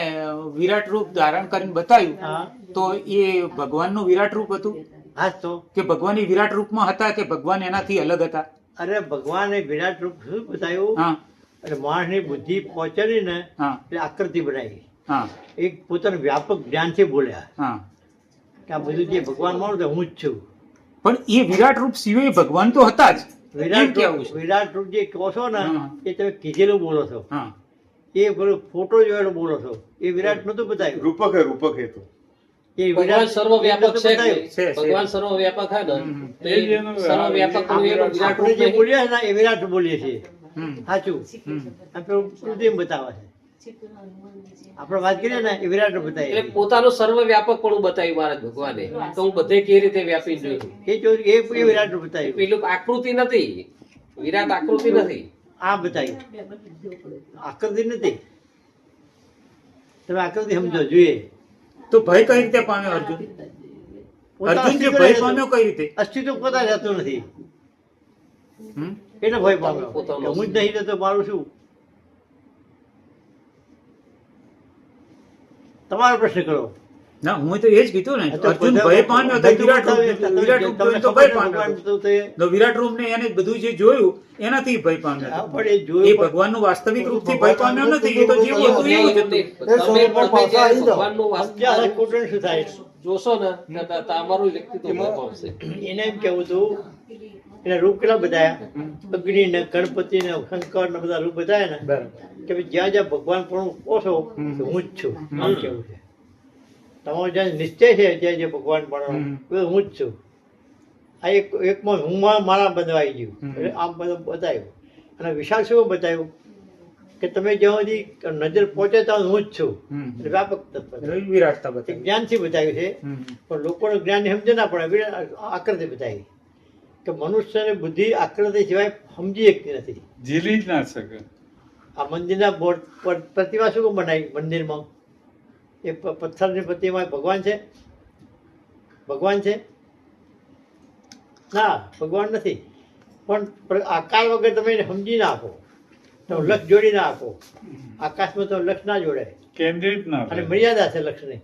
વિરાટ રૂપ ધારણ કરીને બતાવ્યું, હા. તો એ ભગવાનનું વિરાટ રૂપ હતું હા તો કે ભગવાન એ વિરાટ રૂપમાં હતા કે ભગવાન એનાથી અલગ હતા? અરે ભગવાને વિરાટ રૂપ શું બતાવ્યું? હા અને માણસની બુદ્ધિ પહોંચેલી ને હા એટલે આકૃતિ બનાવી. હા એક પોતાનું વ્યાપક જ્ઞાનથી બોલ્યા હા. કે આ બધું જે ભગવાન માનું તો હું જ છું. પણ એ વિરાટ રૂપ સિવાય ભગવાન તો હતા જ. એમ વિરાટ કેવું રૂપ છે. વિરાટ રૂપ જે કહો છો ને હા. એ તમે કીધેલું બોલો છો. હા એ પેલો ફોટો જોયેલો બોલો છો. એ વિરાટ નતું બતાવ્યું. રૂપક હે, રૂપક હે તો. એ ભગવાન સર્વવ્યાપક નતું છે કે બતાવ્યું. નહીં? છે. ભગવાન સર્વવ્યાપક હા ને તો એ જ એનું સર્વવ્યાપક નું એનું વિરાટ આપણે રૂપ જે નહીં. બોલીએ ને એ વિરાટ બોલીએ છીએ. હમ. સાચું. હમ. આ પેલું કૃત્રિમ બતાવે છે. આપણે વાત કરીએ ને એ વિરાટ એટલે બતાવીએ. પોતાનું સર્વવ્યાપક પણ બતાવ્યું મહારાજ ભગવાને તો હું બધે કેવી રીતે વ્યાપી જોયું. એ જોયું એ વિરાટ બતાવ્યું. પેલું આકૃતિ નથી, વિરાટ આકૃતિ નથી. આ બતાવ્યું. આકૃતિ નથી. તમે આકૃતિ સમજો જોઈએ. તો ભય કઈ રીતે પામ્યો અર્જુન? પોતાનું અર્જુન જે અસ્તિત્વ ભય રહેતું- પામ્યો કઈ રીતે? અસ્તિત્વ પોતા રહેતું નથી હમ? એટલે ભય પામ્યો પોતાનું કે હું જ નહીં રહેતો મારું શું? તમારો પ્રશ્ન કરો. ના, હું તો એ જ કીધું ને. આ તો અર્જુન બધા- ભય પામ્યો તો બધું વિરાટ રૂપ બતાવે, જોયું. વિરાટ રૂપ તમને જોઈને તો ખબર ભય છે પામ્યો ભગવાન હતો. તો તે- તો વિરાટ રૂપ ને એને બધું જે જોયું એનાથી ભય પામ્યો હા, હતો. પણ એ એ જોયું પણ- ભગવાનનું વાસ્તવિક રૂપથી ભય પામ્યો નથી. એ તો જેવું હતું એવું જ હતું. તમે જ્યારે ભગવાનનું સમજ્યા વાસ્તવિક ખોટું શું થાય? જોશો ને તો તમારું વ્યક્તિત્વ ભય પામશે. એને એમ કેવું હતું એને રૂપ કેટલા બતાવ્યા? અગ્નિ ને ગણપતિ ને શંકર ને બધા રૂપ બતાવ્યા ને બરાબર. કે ભાઈ જ્યાં જ્યાં ભગવાન પણ ઓછો તો હું જ છું આમ કેવું છે. તમારો જ્યાં નિશ્ચય છે જ્યાં જે ભગવાન પણ હું જ છું. આ એકમાં હું મારા બનવાઈ ગયું એટલે આમ બધું બતાવ્યું. અને વિશાળ શું બતાવ્યું કે તમે જ્યાં સુધી નજર પહોંચે ત્યાં હું જ છું. હમ. એટલે વ્યાપક તત્વ છે. વિરાટતા એ બતાવી. જ્ઞાનથી બતાવ્યું છે હમ. પણ લોકોને જ્ઞાન સમજે ના પડે આકૃતિ બતાવી કે મનુષ્યની બુદ્ધિ આકૃતિ સિવાય સમજી શકતી નથી. ઝીલી જ ના શકે. આ મંદિરના બોર્ડ પર પ્રતિમા શું કામ બનાવી? મંદિરમાં એ પથ્થરની પ્રતિમા ભગવાન છે? ભગવાન છે? ના, ભગવાન નથી. પણ આકાર વગર તમે એને સમજી ના આપો તો લક્ષ જોડી ના આપો. આકાશમાં તો લક્ષ ના જોડાય કેન્દ્રિત ના અને થાય. મર્યાદા છે લક્ષની.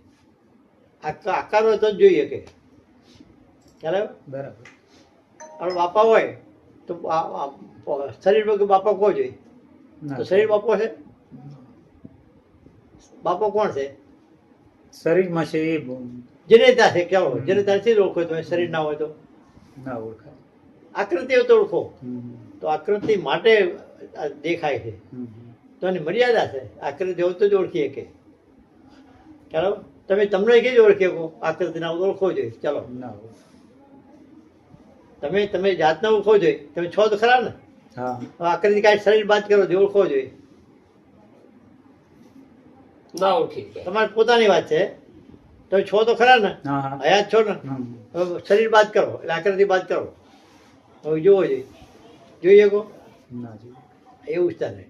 આકાર હોય તો જ જોઈએ કે ખ્યાલ આવ્યો? બરાબર. આપણે બાપા હોય તો શરીર વગર બાપા કોણ જોઈએ? ના. તો શરીર બાપો છે? બાપો કોણ છે? શરીરમાં છે એ બહુ જનેતા છે. કેવો જનેતા થી ઓળખો તમે શરીર ના હોય તો? ના ઓળખાય. આકૃતિઓ તો ઓળખો, તો આકૃતિ માટે આ દેખાય છે, તો એની મર્યાદા છે. આકૃતિ હોય તો જ ઓળખી શકે. ચાલો તમે તમને કેવી ઓળખી શકો? આકૃતિના ઓળખવો જોઈએ. ચાલો તમે જાતને ઓળખવો જોઈએ. તમે છો તો ખરા ને. હા હવે આકૃતિ કાંઈ શરીર બાદ કરો તો ઓળખવો જોઈએ. ના ઓળખી શકાય. તમારી પોતાની વાત છે. તમે છો તો ખરા ને, હા હા હયાત છો ને. હવે શરીર બાદ કરો એટલે આકૃતિ બાદ કરો. હવે જોવો જોઈએ. જોઈ શકો ના જી. એવું જ ચાલે.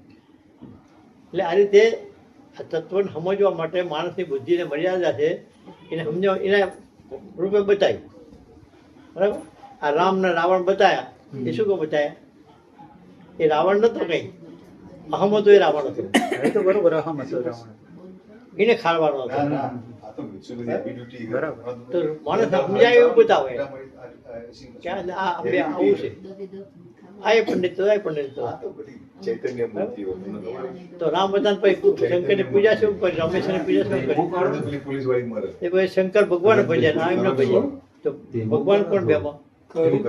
એટલે આ રીતે આ તત્વને સમજવા માટે માણસની બુદ્ધિને મર્યાદા છે. એને સમજવા એના રૂપે બતાવી. બરાબર. આ રામ ને રાવણ બતાવ્યા એ શું કહો બતાવ્યા? એ રાવણ નતો કંઈ, અહમ હતો એ રાવણ હતો. એ તો બરોબર અહમ હતો રાવણ. એને ખાડવાનો હતો. બરાબર. તો માણસ સમજાય એવું બતાવે કે આ બે આવું છે. આ એ પંડિત તો આ પંડિત તો. તો રામ બધાને પછી શંકરની પૂજા શું કરી, રમેશની પૂજા શું કરી? એ પછી શંકર ભગવાન ભજ્યા, ના એમને ભજ્યા. તો ભગવાન કોણ બેમાં? ખરું,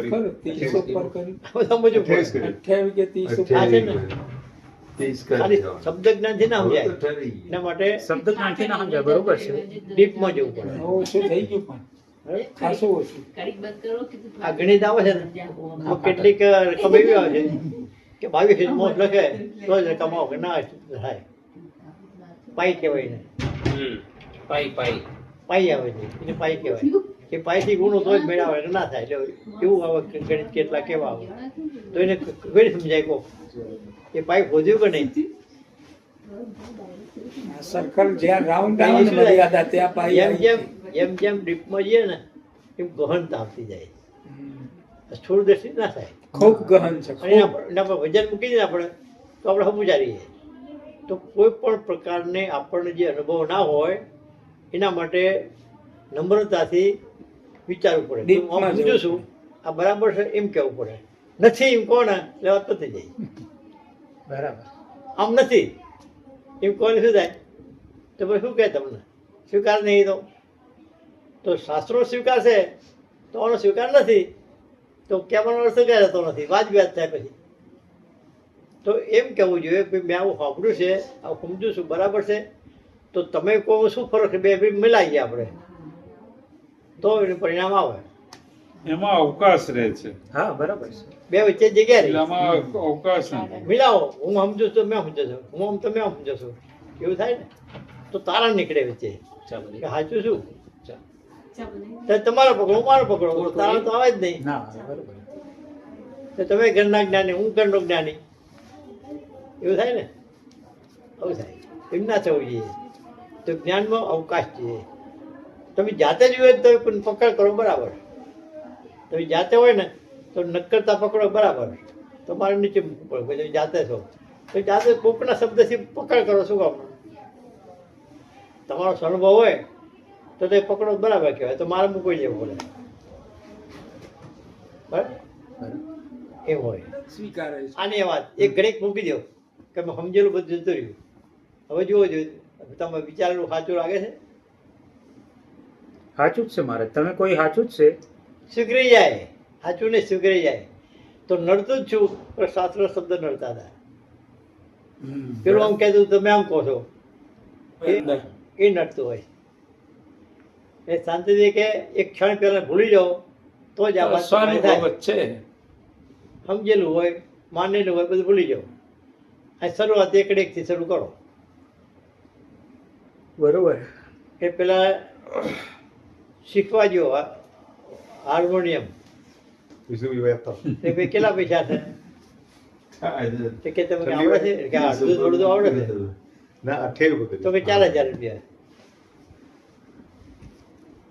300 પર કરી. બધા સમજવું પડે. 28 કે 30 આ છે ને ખાલી શબ્દ જ્ઞાનથી ના સમજાય. એના માટે શબ્દ જ્ઞાનથી ના સમજાય. બરોબર છે. ડીપમાં જવું પડે. ઓછું થઈ ગયું પણ ખાસું ઓછું. આ ગણિત આવે છે ને, આમાં કેટલીક રકમ એવી આવે છે કે 22 મોસ લખે તો જ રકમ આવે, ના થાય. પાઈ કહેવાય ને, પાઈ પાઈ પાઈ આવે છે એને પાઈ કહેવાય. કે પાઈથી ગુણો તો જ મેળાવે ના થાય. એટલે એવું આવે કે ગણિત કેટલા કેવા આવે તો એને ઘણી સમજાય. કહો એ પાઈ ખોદ્યું કે નહીં? સર્કલ જ્યાં રાઉન્ડ આવે ને મર્યાદા ત્યાં પાઈ જેમ આવી. જેમ જેમ ડીપમાં જઈએ ને એમ ગહનતા આવતી જાય. સ્થૂળ દ્રષ્ટિ ના થાય. ખૂબ ગહન છે. અને એના પર વજન મૂકી દઈએ આપણે તો આપણે સમજા રહીએ. તો કોઈ પણ પ્રકારને આપણને જે અનુભવ ના હોય એના માટે નમ્રતાથી વિચારવું પડે. Deepમાં હું સમજુ છું આ બરાબર છે એમ કહેવું પડે. નથી એમ કહો ને એટલે વાત પતી જાય. બરાબર. આમ નથી એમ કોને શું થાય? તો પછી શું કહે તમને? સ્વીકાર નહીં તો શાસ્ત્રો સ્વીકાર છે તો આનો સ્વીકાર નથી તો કહેવાનો અર્થ કઈ રહેતો નથી. વાદ વિવાદ થાય પછી. તો એમ કહેવું જોઈએ કે મેં આવું સાંભળ્યું છે, આવું સમજુ છું બરાબર છે, તો તમે કહો શું ફરક છે? બે મિલાઈએ આપણે તો એનું પરિણામ આવે. એમાં અવકાશ રહે છે. હા બરાબર છે. બે વચ્ચે જગ્યા એટલે રહી. આમાં અવકાશ નથી. મિલાવો. હું સમજુ છું મેં સમજો છું, હું આમ તમે આમ સમજો છો, એવું થાય ને તો તારા નીકળે વચ્ચે ચાલો કે સાચું શું. તો તમારો પકડો મારો પકડો, તારા તો આવે જ નહીં. ના બરોબર. તો તમે ઘરના જ્ઞાની, હું ઘરનો જ્ઞાની, એવું થાય ને. આવું થાય. એમ ના થવું જોઈએ. તો જ્ઞાનમાં અવકાશ જોઈએ. તમે જાતે જ હોય તો પણ પકડ કરો બરાબર. તમે જાતે હોય ને તો નક્કરતા પકડો બરાબર. તમારે નીચે મૂકવું પડે. તમે જાતે છો તો જાતે કોકના શબ્દથી પકડ કરો. શું કામ? તમારો અનુભવ હોય તો તે પકડો બરાબર કહેવાય. તો મારે મૂકી દેવું પડે. બરાબર એમ હોય. સ્વીકારે છે. આની વાત એક ગણિત મૂકી દો કે મેં સમજેલું બધું જતું રહ્યું. હવે જુઓ જોઈએ તમે વિચારેલું સાચું લાગે છે? સાચું જ છે મારે. તમે કોઈ સાચું જ છે. સ્વીકારી જાય. સાચું ને સ્વીકારી જાય તો નડતું જ છું. પણ શાસ્ત્ર શબ્દ નડતા હતા. પેલું આમ કહેતું તમે આમ કહો છો એ નડતું હોય. એ શાંતિથી કે એક ક્ષણ પહેલા ભૂલી જાઓ તો જ આ વાત થાય. સ્વાનુભવ જ છે. સમજેલું હોય માનેલું હોય બધું ભૂલી જાઓ. આ શરૂઆત એકડેકથી શરૂ કરો. બરોબર. એ પેલા શીખવા જો હાર્મોનિયમ તે ભાઈ કેટલા પૈસા છે? તે કે તમે આવડે છે કે અડધું થોડું આવડે છે તો કે 4000 રૂપિયા.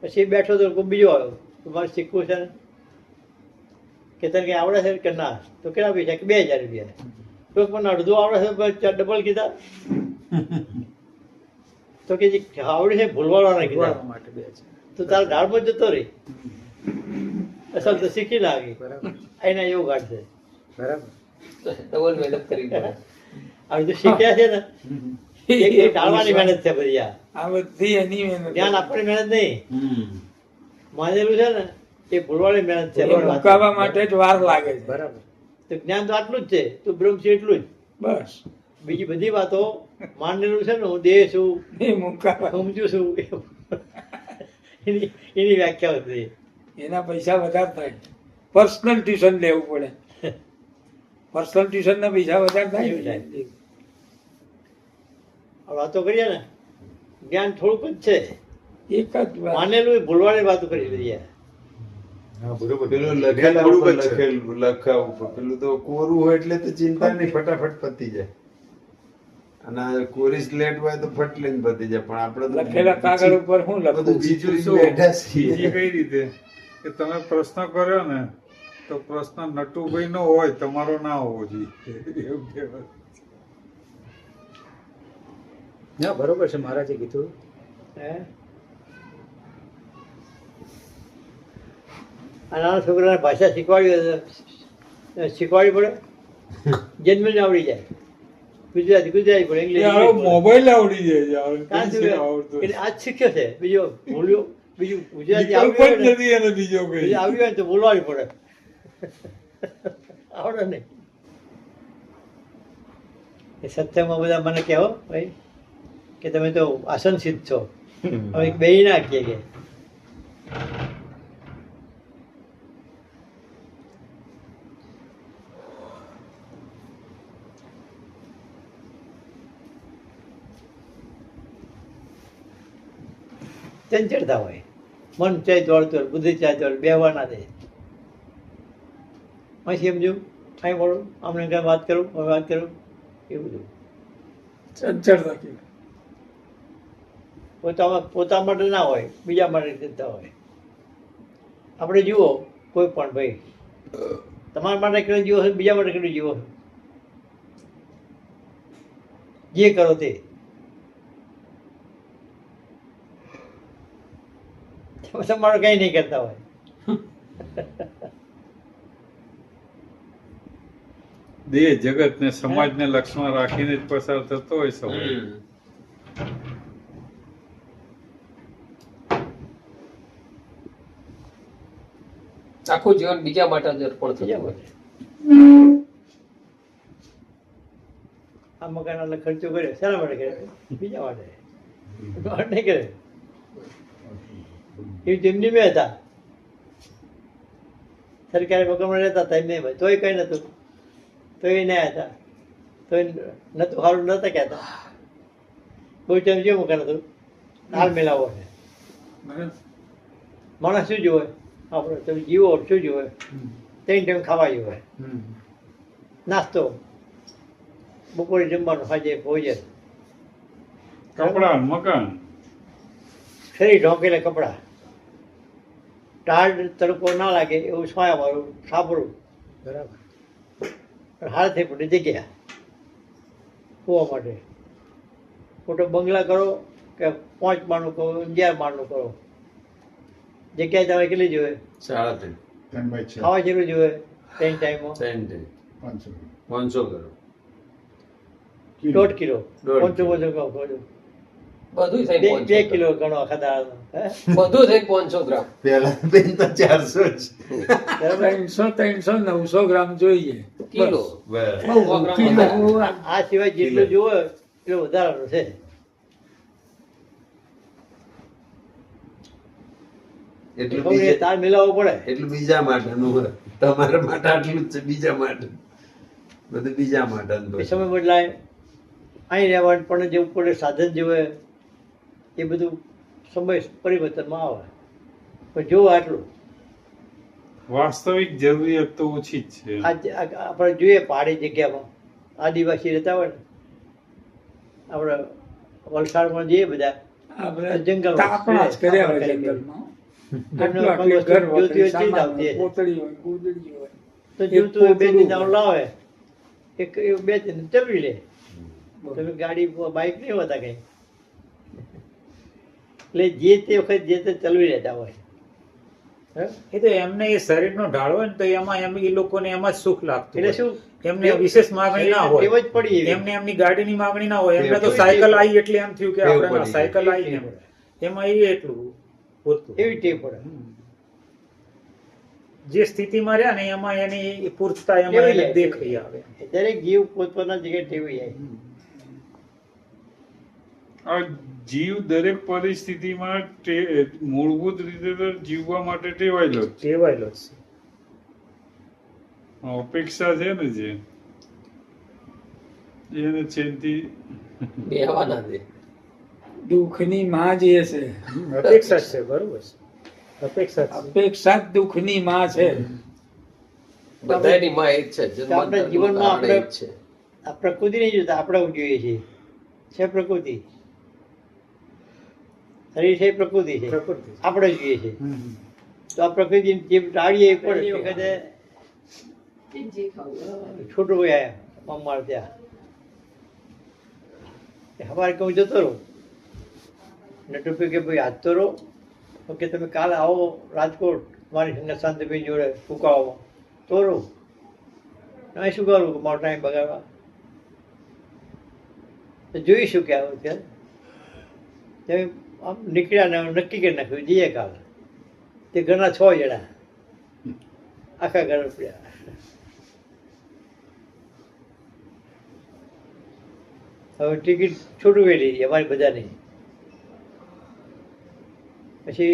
પછી બેઠો તો કોઈ બીજો આવ્યો તમારે શીખવું છે ને કે તને કંઈ આવડે છે કે ના? તો કેટલા પૈસા? કે 2000 રૂપિયા. તો મને અડધું આવડે છે ડબલ કીધા. તો કે જે આવડે છે ભૂલવાળાને કીધા ભૂલવા માટે બે છે. તો તારા ગાળમાં જતો રહી. અસલ તો શીખી લાગી. બરાબર. એના એવું કાઢશે. બરાબર. ડબલ મહેનત કરવી પડે. આ બધું શીખ્યા છે ને એ ટાળવાની મહેનત છે બધી. આ બધી એની મહેનત. જ્ઞાન આપવાની મહેનત નહીં. માનેલું છે ને એ ભૂલવાની મહેનત છે. એ મુકાવા માટે જ વાર લાગે છે. બરાબર. તો જ્ઞાન તો આટલું જ છે, તું બ્રહ્મ છે એટલું જ. બસ બીજી બધી વાતો માનેલું છે ને, હું દેહ છું, એ મુકાવા સમજુ છું, એની વ્યાખ્યા હતી. એના પૈસા વધારે થાય. પર્સનલ ટ્યુશન લેવું પડે. પર્સનલ ટ્યુશન ના પૈસા વધારે એવું થાય. થાય. આ વાતો કરીએ ને, જ્ઞાન થોડુંક જ છે. એક જ વાત. માનેલું એ ભૂલવાની વાતો કરી દઈએ. હા બરોબર. પેલું લખેલા લખેલું ઉપર છે. લખેલું લખાવું પડે. પેલું તો કોરું હોય એટલે તો ચિંતા નહીં, ફટાફટ પતી જાય. અને આ કોરી સ્લેટ હોય તો ફટ લઈને પતી જાય. પણ આપણે તો લખેલા કાગળ ઉપર શું બધું લખવું? બીજું શું? બેઠા છીએ. છીએ. કઈ રીતે કે તમે પ્રશ્ન કર્યો ને તો પ્રશ્ન નટુભાઈ નો હોય, તમારો ના હોવો જોઈએ એવું કહેવાય. ના બરોબર છે મહારાજે કીધું. હે? આ નાના છોકરાને ભાષા શીખવાડવી પડે. જન્મને આવડી જાય. ગુજરાતી પડે, યાર, ઇંગ્લિશ મોબાઈલ આવડી જાય યાર. કાં કઈ શું છે આવડતું? એટલે આજ શીખ્યો છે. બીજો ભૂલ્યો, બીજું ગુજરાતી વિકલ્પ આવ્યું જ હોય ને, નથી એને બીજો કઈ. બીજું આવ્યું હોય ને તો બોલવાની પડે. આવડે નહીં. એ સત્સંગમાં બધા મને કહો ભાઈ કે તમે તો આસનસિદ્ધ છો, હવે બે ના કહે કે ચંચળતા હોય. મન ચાય દોડતું હોય, બુદ્ધિ ચાય દોડ, બેહવા ના દે. પછી સમજ્યું, કાંઈ બોલું, આમને કાંઈ વાત કરું, હવે વાત કરું, એવું બધું. ચંચળતા કહેવાય. પોતા માટે ના હોય, બીજા માટે ચિંતા હોય. આપણે જુઓ કોઈ પણ ભાઈ, તમારા માટે કેટલું જીવો છે, બીજા માટે કેટલું જીવો છે, જે કરો તે. તમારું કઈ નહીં કરતા હોય. દેહ જગત ને સમાજ ને લક્ષ્યમાં રાખીને જ પસાર થતો હોય સમય. આખું જીવન બીજા માટે જ અર્પણ બીજા થતું હોય. માટે આ મકાન એટલે ખર્ચો કર્યો, શાના માટે કર્યો? બીજા માટે. માટે નહીં કરે. એ તેમની મેં હતા, સરકારી મકાનમાં રહેતા હતા, એમને તોય કઈ નતું, તોય ના હતા, તોય નતું સારું નતા કહેતા. બહુ ટાઈમ જેવું મકાન હતું, હાલ મેલાવો છે. માણસ શું જોવે? આપણે તમે જીવો શું જોવે? 3 ટાઈમ ખાવા જોવે, નાસ્તો, બપોરે જમવાનું, સાંજે ભોજન, કપડા મકાન. શરીર ઢોકેલા કપડાં, ટાઢ તડકો ના લાગે એવું છાયા વાળું સાપડું, બરાબર. હાથે પડે જગ્યા હોવા માટે. મોટો બંગલા કરો કે 5 માળનું કરો, 11 માળનું કરો, જગ્યા તમારે કેટલી જોઈએ? 3.5 ખાવા જેટલું જોઈએ 3 ટાઈમમાં? 500 કરો. 1.5 કિલો, દોઢ 500 કહો, બધું થઈ 2 કિલો ગણો ખાતા. બધું થઈ 500 ગ્રામ. પેલા બેન તો 400 જ. 300-900 ગ્રામ જોઈએ. કિલો. બસ. બહુ 100 ગ્રામ કિલો. વધારે. આ સિવાય જેટલું જોવે એટલું વધારાનું છે. એટલું ખબર એ તાર મિલાવવો પડે. એટલું બીજા માટેનું હોય. તમારા માટે આટલું જ છે, બીજા માટે બધું બીજા માટે એ સમય બદલાય, અહીં રહેવાનું પણ જે ઉપર સાધન જોવે એ બધું સમય પરિવર્તનમાં આવે. પણ જો આટલું વાસ્તવિક જરૂરિયાત તો ઓછી જ છે. આપણે જોઈએ પહાડી જગ્યામાં આદિવાસી રહેતા હોય ને, આપણે વલસાડમાં જઈએ બધા, આ બધા જંગલ તાપણા જ કર્યા હોય જંગલમાં. આટલું આટલું ઘર વખરી સામાન હોય, કોતરી હોય, ગોદડી હોય. તો જોતું હોય 2 દિન લાવે, એક 2 દિન ચલવી લે. તમે ગાડી બાઇક નહીં હોતા કઈ, એટલે જે તે વખત જે તે ચલવી લેતા હોય. એ તો એમને એ શરીરનો ઢાળ હોય ને તો એમાં એ લોકોને એમાં જ સુખ લાગતું એટલે હોય. શું એમને વિશેષ માગણી ના ટેવ હોય, જ પડી એવી. એમને એમની ગાડીની માગણી ના હોય, એમને તો ટેવ સાયકલ પડી. આવી એટલે એમ થયું કે ટેવ આપણે ના, પડી. સાયકલ આવી એમ. એમાં એ એટલું હોતું. એવી ટેવ પડે. જે સ્થિતિમાં રહ્યા ને એમાં એની પૂર્તતા એમાં ટેવાઈ એને જાય. દેખાઈ આવે. દરેક જીવ પોતપોતાના જગ્યાએ ટેવાઈ જાય. આ જીવ દરેક પરિસ્થિતિમાં મૂળભૂત રીતે તો જીવવા માટે ટેવાયેલો જ છે. ટેવાયેલો જ છે. અપેક્ષા છે ને જે એને છેલ્થી બેહવાના દે. દુઃખની માં જે છે, અપેક્ષા જ છે, બરોબર છે. અપેક્ષા જ છે. અપેક્ષા જ દુઃખની માં છે. બધાની માં એ જ છે. તો આપણે જન્માંતરનું જીવનમાં કારણ એ જ આપણે છે. આ પ્રકૃતિ નહીં જોતા, આપણે જોઈએ છીએ. છે પ્રકૃતિ, શરીર છે પ્રકૃતિ છે, પ્રકૃતિ. આપણે જોઈએ છીએ. હમ. તો આ પ્રકૃતિ જે ટાળીએ એ પણ એ વખતે છોટું ભાઈ આવ્યા અમારે ત્યાં. સવારે કે હું જતો રહું, નટુભાઈ કે ભાઈ આજ તો રહો, તો કે તમે કાલે આવો રાજકોટ મારી સંગે શાંતિભાઈ જોડે ફૂંકાવામાં, તો રહું. અમે શું કરું કે મારો ટાઈમ બગાડવા? તો જોઈશું કે આવું છે. તમે આમ નીકળ્યા ને નક્કી કરી નાખ્યું જઈએ કાલે. તે ઘરના 6 જણા આખા ઘર પડ્યા. હવે ટિકિટ છોટું વેલી હતી અમારી બધાની. પછી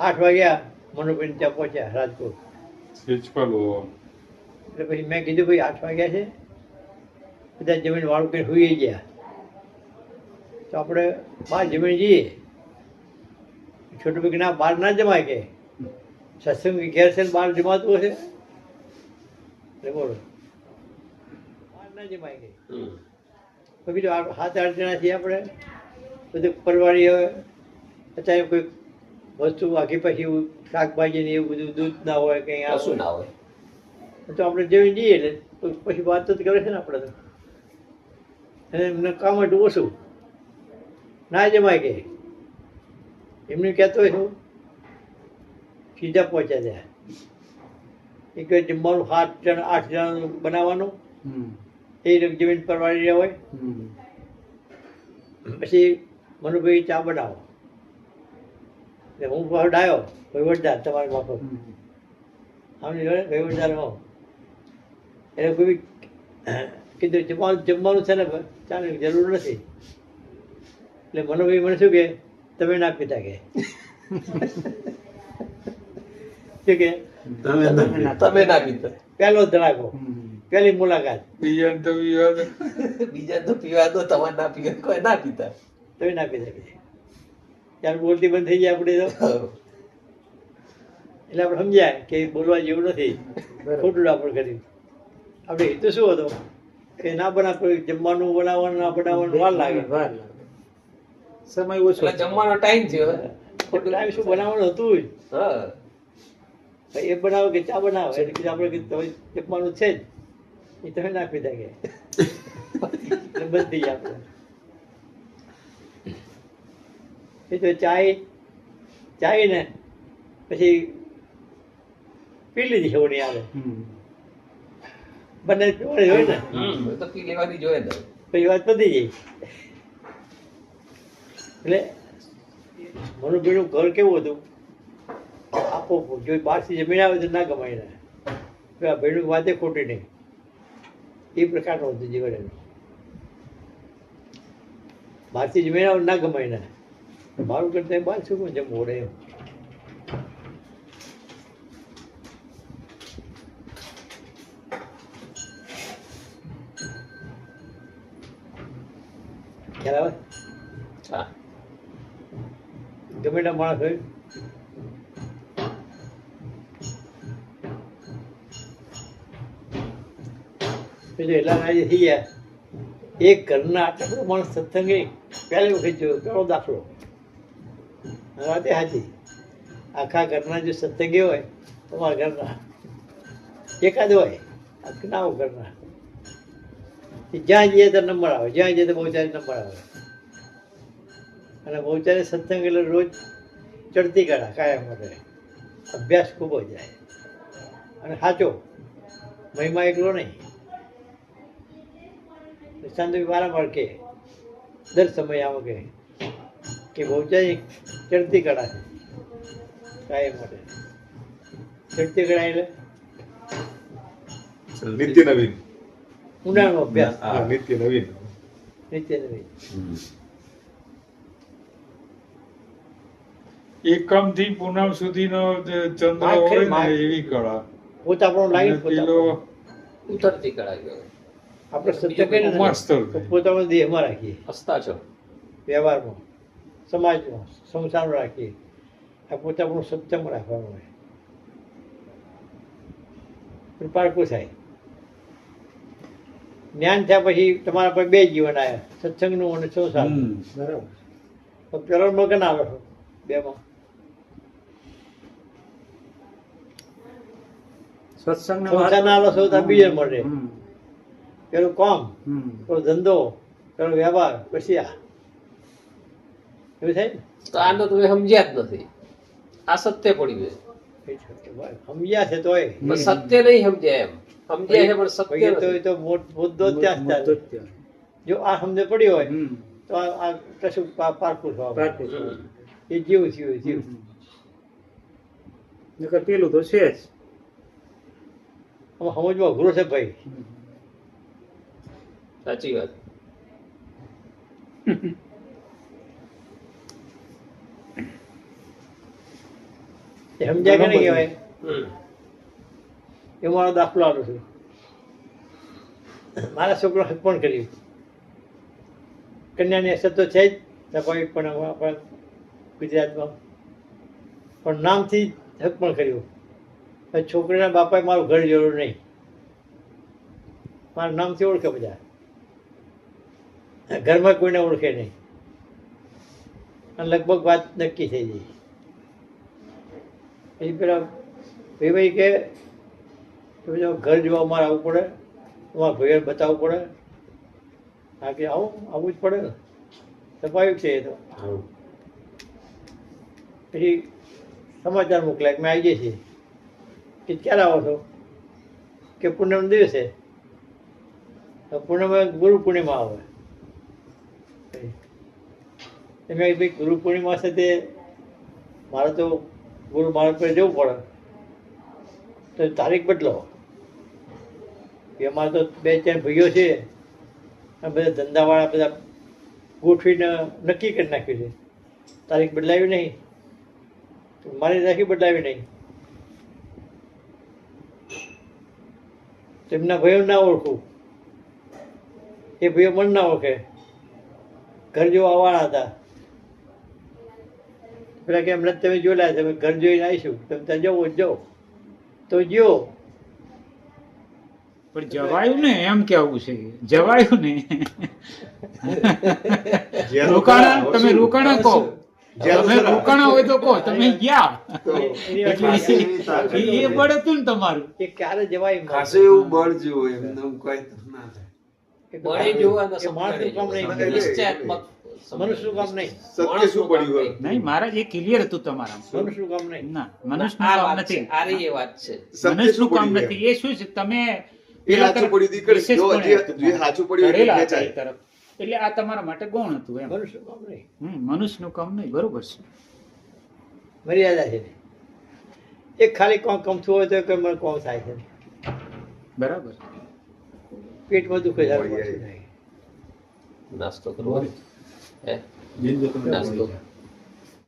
8 વાગ્યા મનોભાઈ ત્યાં પહોંચ્યા રાજકોટ. સેજપાલ હોવા. એટલે પછી મેં કીધું ભાઈ 8 વાગ્યા છે, બધા જમીન વાળું કરીને સુઈ ગયા, તો આપણે બહાર જમીન જઈએ. છોટું ભાઈ કે ના, બહાર ના જમાય, કે સત્સંગ ઘેર છે ને બહાર જમાતું હશે. એટલે બોલો બહાર ના જમાય કે. હમ. તો બીજું 7-8 જણા છીએ આપણે, બધું પરવારી. હવે અત્યારે કોઈ વસ્તુ આખી પછી શાકભાજી ને એવું બધું દૂધ ના હોય કંઈ કશું ના હોય. તો આપણે જમીન જઈએ એટલે તો પછી વાત તો કરે છે ને આપણે તો. અને એમને કામ એટલું ઓછું ના જમાય કે. એમને કહેતો હોય શું સીધા પહોંચ્યા ત્યાં. એક જમવાનું 7 જણા 8 જણાનું બનાવવાનું, હમ. એ જમીન પરવારી રહ્યા હોય. હમ. પછી મનુભાઈ ચા બનાવો, એટલે હું પાછો ડાયો વહીવટદાર તમારી માફક. હમ. આમની જોડે વહીવટદાર હો. એટલે કોઈ કીધું જમવાનું છે ને ચાલે, જરૂર નથી. એટલે મનુભાઈ મને શું કે, તમે ના પીતા કે. શું કે તમે ના પીતા. પહેલો ધડાકો, હમ. પહેલી મુલાકાત, બીજાને તો વિવાદ બીજા તો પીવા દો, તમારે ના પીવા, કોઈ ના પીતા. તમે ના પીતા કે. ત્યારે બોલતી બંધ થઈ જાય આપણે તો. એટલે આપણે સમજ્યા કે બોલવા જેવું નથી, ખોટું આપણે કર્યું. આપણે હેતુ શું હતો કે ના બનાવ, જમવાનું બનાવવાનું ના બનાવવાનું વાર લાગે. વાર લાગે. સમય ઓછો. એટલે જમવાનો ટાઈમ છે હવે. ખોટું ટાઈમ શું બનાવવાનું હતું જ. હા. એ બનાવો કે ચા બનાવો, એટલે કીધું આપણે કીધું હવે જમવાનું છે જ, એ તમે ના પીધા કે. એટલે બંધ થઈ જાય આપણે. એ તો ચાય ને પછી પી લીધી ખબર આવે. હમ. બંને પીવાની હોય ને, હમ. એ તો પી લેવાની જોઈએ ને. પછી વાત પતી જાય. એટલે મનુભાઈનું ઘર કેવું હતું, આપો જો બહારથી જમીન આવે તો ના ગમાય ને. આ ભાઈનું વાતે ખોટી નહીં, એ પ્રકારનું હતું જીવન એનું. બહારથી જમીન આવે ના ગમાય ને. મારું કરતા બહાર શું જેમ ઓળે એમ. ખ્યાલ આવે? હા. ગમે ના માણસ હોય, એટલે એટલા રાજી થઈ ગયા. એક ઘરના આટલા બધા માણસ સત્સંગે પહેલી વખત જોયો, પેલો દાખલો. રાતે હાજી આખા ઘરના જો સત્સંગી હોય, તમારા ઘરના એકાદ હોય, ના હોય ઘરના. જ્યાં જઈએ તો નંબર આવે, જ્યાં જઈએ તો બહુચારી નંબર આવે. અને બહુચારી સત્સંગ એટલે રોજ ચડતી કળા કાયમ માટે અભ્યાસ ખૂબ જ જાય. અને સાચો મહિમા એકલો નહીં. શાંતિ વારંવાર કે દર સમય આવો કે બહુચારી ચડતી કળા છે કાયમ માટે. સત્ય ગણાય એટલે નિત્ય નવીન. ઊંડાણનો અભ્યાસ, હા, નિત્ય નવીન. નિત્ય નવીન. એકમ થી પૂનમ સુધીનો જે ચંદ્ર હોય ને એવી કળા. પોતાપણું લાગે અને પેલો ઉતરતી કળાયો આપણે સત્ય કહીએ ને માસ્તર. તો પોતાનો દેહમાં રાખીએ, હસ્તાચળ વ્યવહારમાં, સમાજમાં, સંસારમાં રાખીએ. આ પોતાપણું સત્યમાં રાખવાનું હોય. પારકું થાય. જ્ઞાન થયા પછી તમારા પર બે જીવન આવ્યા, સત્સંગનું અને સંસારનું. હમ. બરાબર. તો પેલો મગન આવે છે બેમાં. સત્સંગને સંસારના આલો તો બીજે મળે. હમ, પેલું કામ, હમ. પેલો ધંધો, પેલો વ્યવહાર, પછી આ એવું થાય ને. તો આનો તમે સમજ્યા જ નથી. આ સત્ય પડ્યું છે. સમજ્યા છે તોય પણ સત્ય નહીં સમજ્યા એમ. સમજ્યા છે પણ સત્ય પછી તો એ નથી. તો મુદ્દો ત્યાં જ મોટો ચાલે. જ ત્યાં. જો આ સમજે પડી હોય હમ, તો આ કશું પારકું થવા પારકું માંડે. થવાનું. એ જીવ થયું જીવ. નકર પેલું તો છે જ. આમાં સમજવા અઘરો છે ભાઈ. સાચી વાત. એ સમજ્યા કે નહીં કહેવાય. હમ. એ મારો દાખલો આપું છું. મારા છોકરો હકપણ કર્યું. કન્યાની અસર તો છે જ સ્વાભાવિક પણ આપણા ગુજરાતમાં, પણ નામથી હકપણ કર્યું. હવે છોકરીના બાપાએ મારું ઘર જોયું નહીં. મારા નામથી ઓળખે બધા, ઘરમાં કોઈને ઓળખે નહીં. અને લગભગ વાત નક્કી થઈ ગઈ. પછી પેલા ભાઈ કે બધા ઘર જોવા અમારે આવવું પડે, તમારા ભાઈઓને બતાવવું પડે. હા કે આવવું જ પડે ને, સ્વાભાવિક છે એ તો. પછી સમાચાર મોકલ્યા કે મેં આવી જઈએ છીએ. કે ક્યારે આવો છો? કે પૂનમ દિવસે. પૂનમ ગુરુ પૂર્ણિમા આવે. મેં ભાઈ ગુરુ પૂર્ણિમા છે તે મારે તો ગુરુ માર્ગ પર જવું પડે, તો તારીખ બદલો. કે અમારે તો 2-4 ભાઈઓ છે, આ બધા ધંધાવાળા બધા ગોઠવીને નક્કી કરી નાખ્યું છે. તારીખ બદલાવી નહીં, મારી તારીખ બદલાવી નહીં. તેમના ભાઈઓ ના ઓળખું, એ ભાઈઓ મને ના ઓળખે. ઘર જોવા આવવાના હતા. પેલા કે એમને તમે જોયેલા, તમે ઘર જોઈને આવીશું, તમે ત્યાં જવો જાઓ તો જો. પણ જવાયું ને એમ કેવું છે, જવાયું ને. રોકાણા, તમે રોકાણા કહો. તમે રોકાણા હોય તો કહો, તમે ગયા એટલે એ બળ હતું ને તમારું. એ ક્યારે જવાય ખાસું એવું બળ જેવું એમને કોઈ તો ના થાય. બળી જોવાના એ માણસનું કામ નહીં. સમજાય. નિશ્ચયાત્મક મનુષ્યનું કામ નહીં. સત્ય શું પડ્યું હોય? નહીં મહારાજ, એ ક્લિયર હતું તમારા. મનુષ્યનું કામ નહીં. ના, મનુષ્યનું આ કામ વાત છે. નથી. આ રહી એ વાત છે. સત્ય મનુષ્યનું શું કામ પડ્યું નથી. એ શું છે, તમે એ સાચું પડ્યું તી કરે. વિશેષ જો પણ જે સાચું પડ્યું એટલે કરેલા હતા ખેંચાય. એ તરફ. એટલે આ તમારા માટે ગૌણ હતું એમ. મનુષ્યનું કામ નહીં. મનુષ્યનું કામ નહીં, બરોબર છે. મર્યાદા છે. એક ખાલી કોમ કમતું હોય તો કે મને કોમ થાય છે. બરાબર. પેટમાં દુખે છે. નાસ્તો કરવો હે નાસ્તો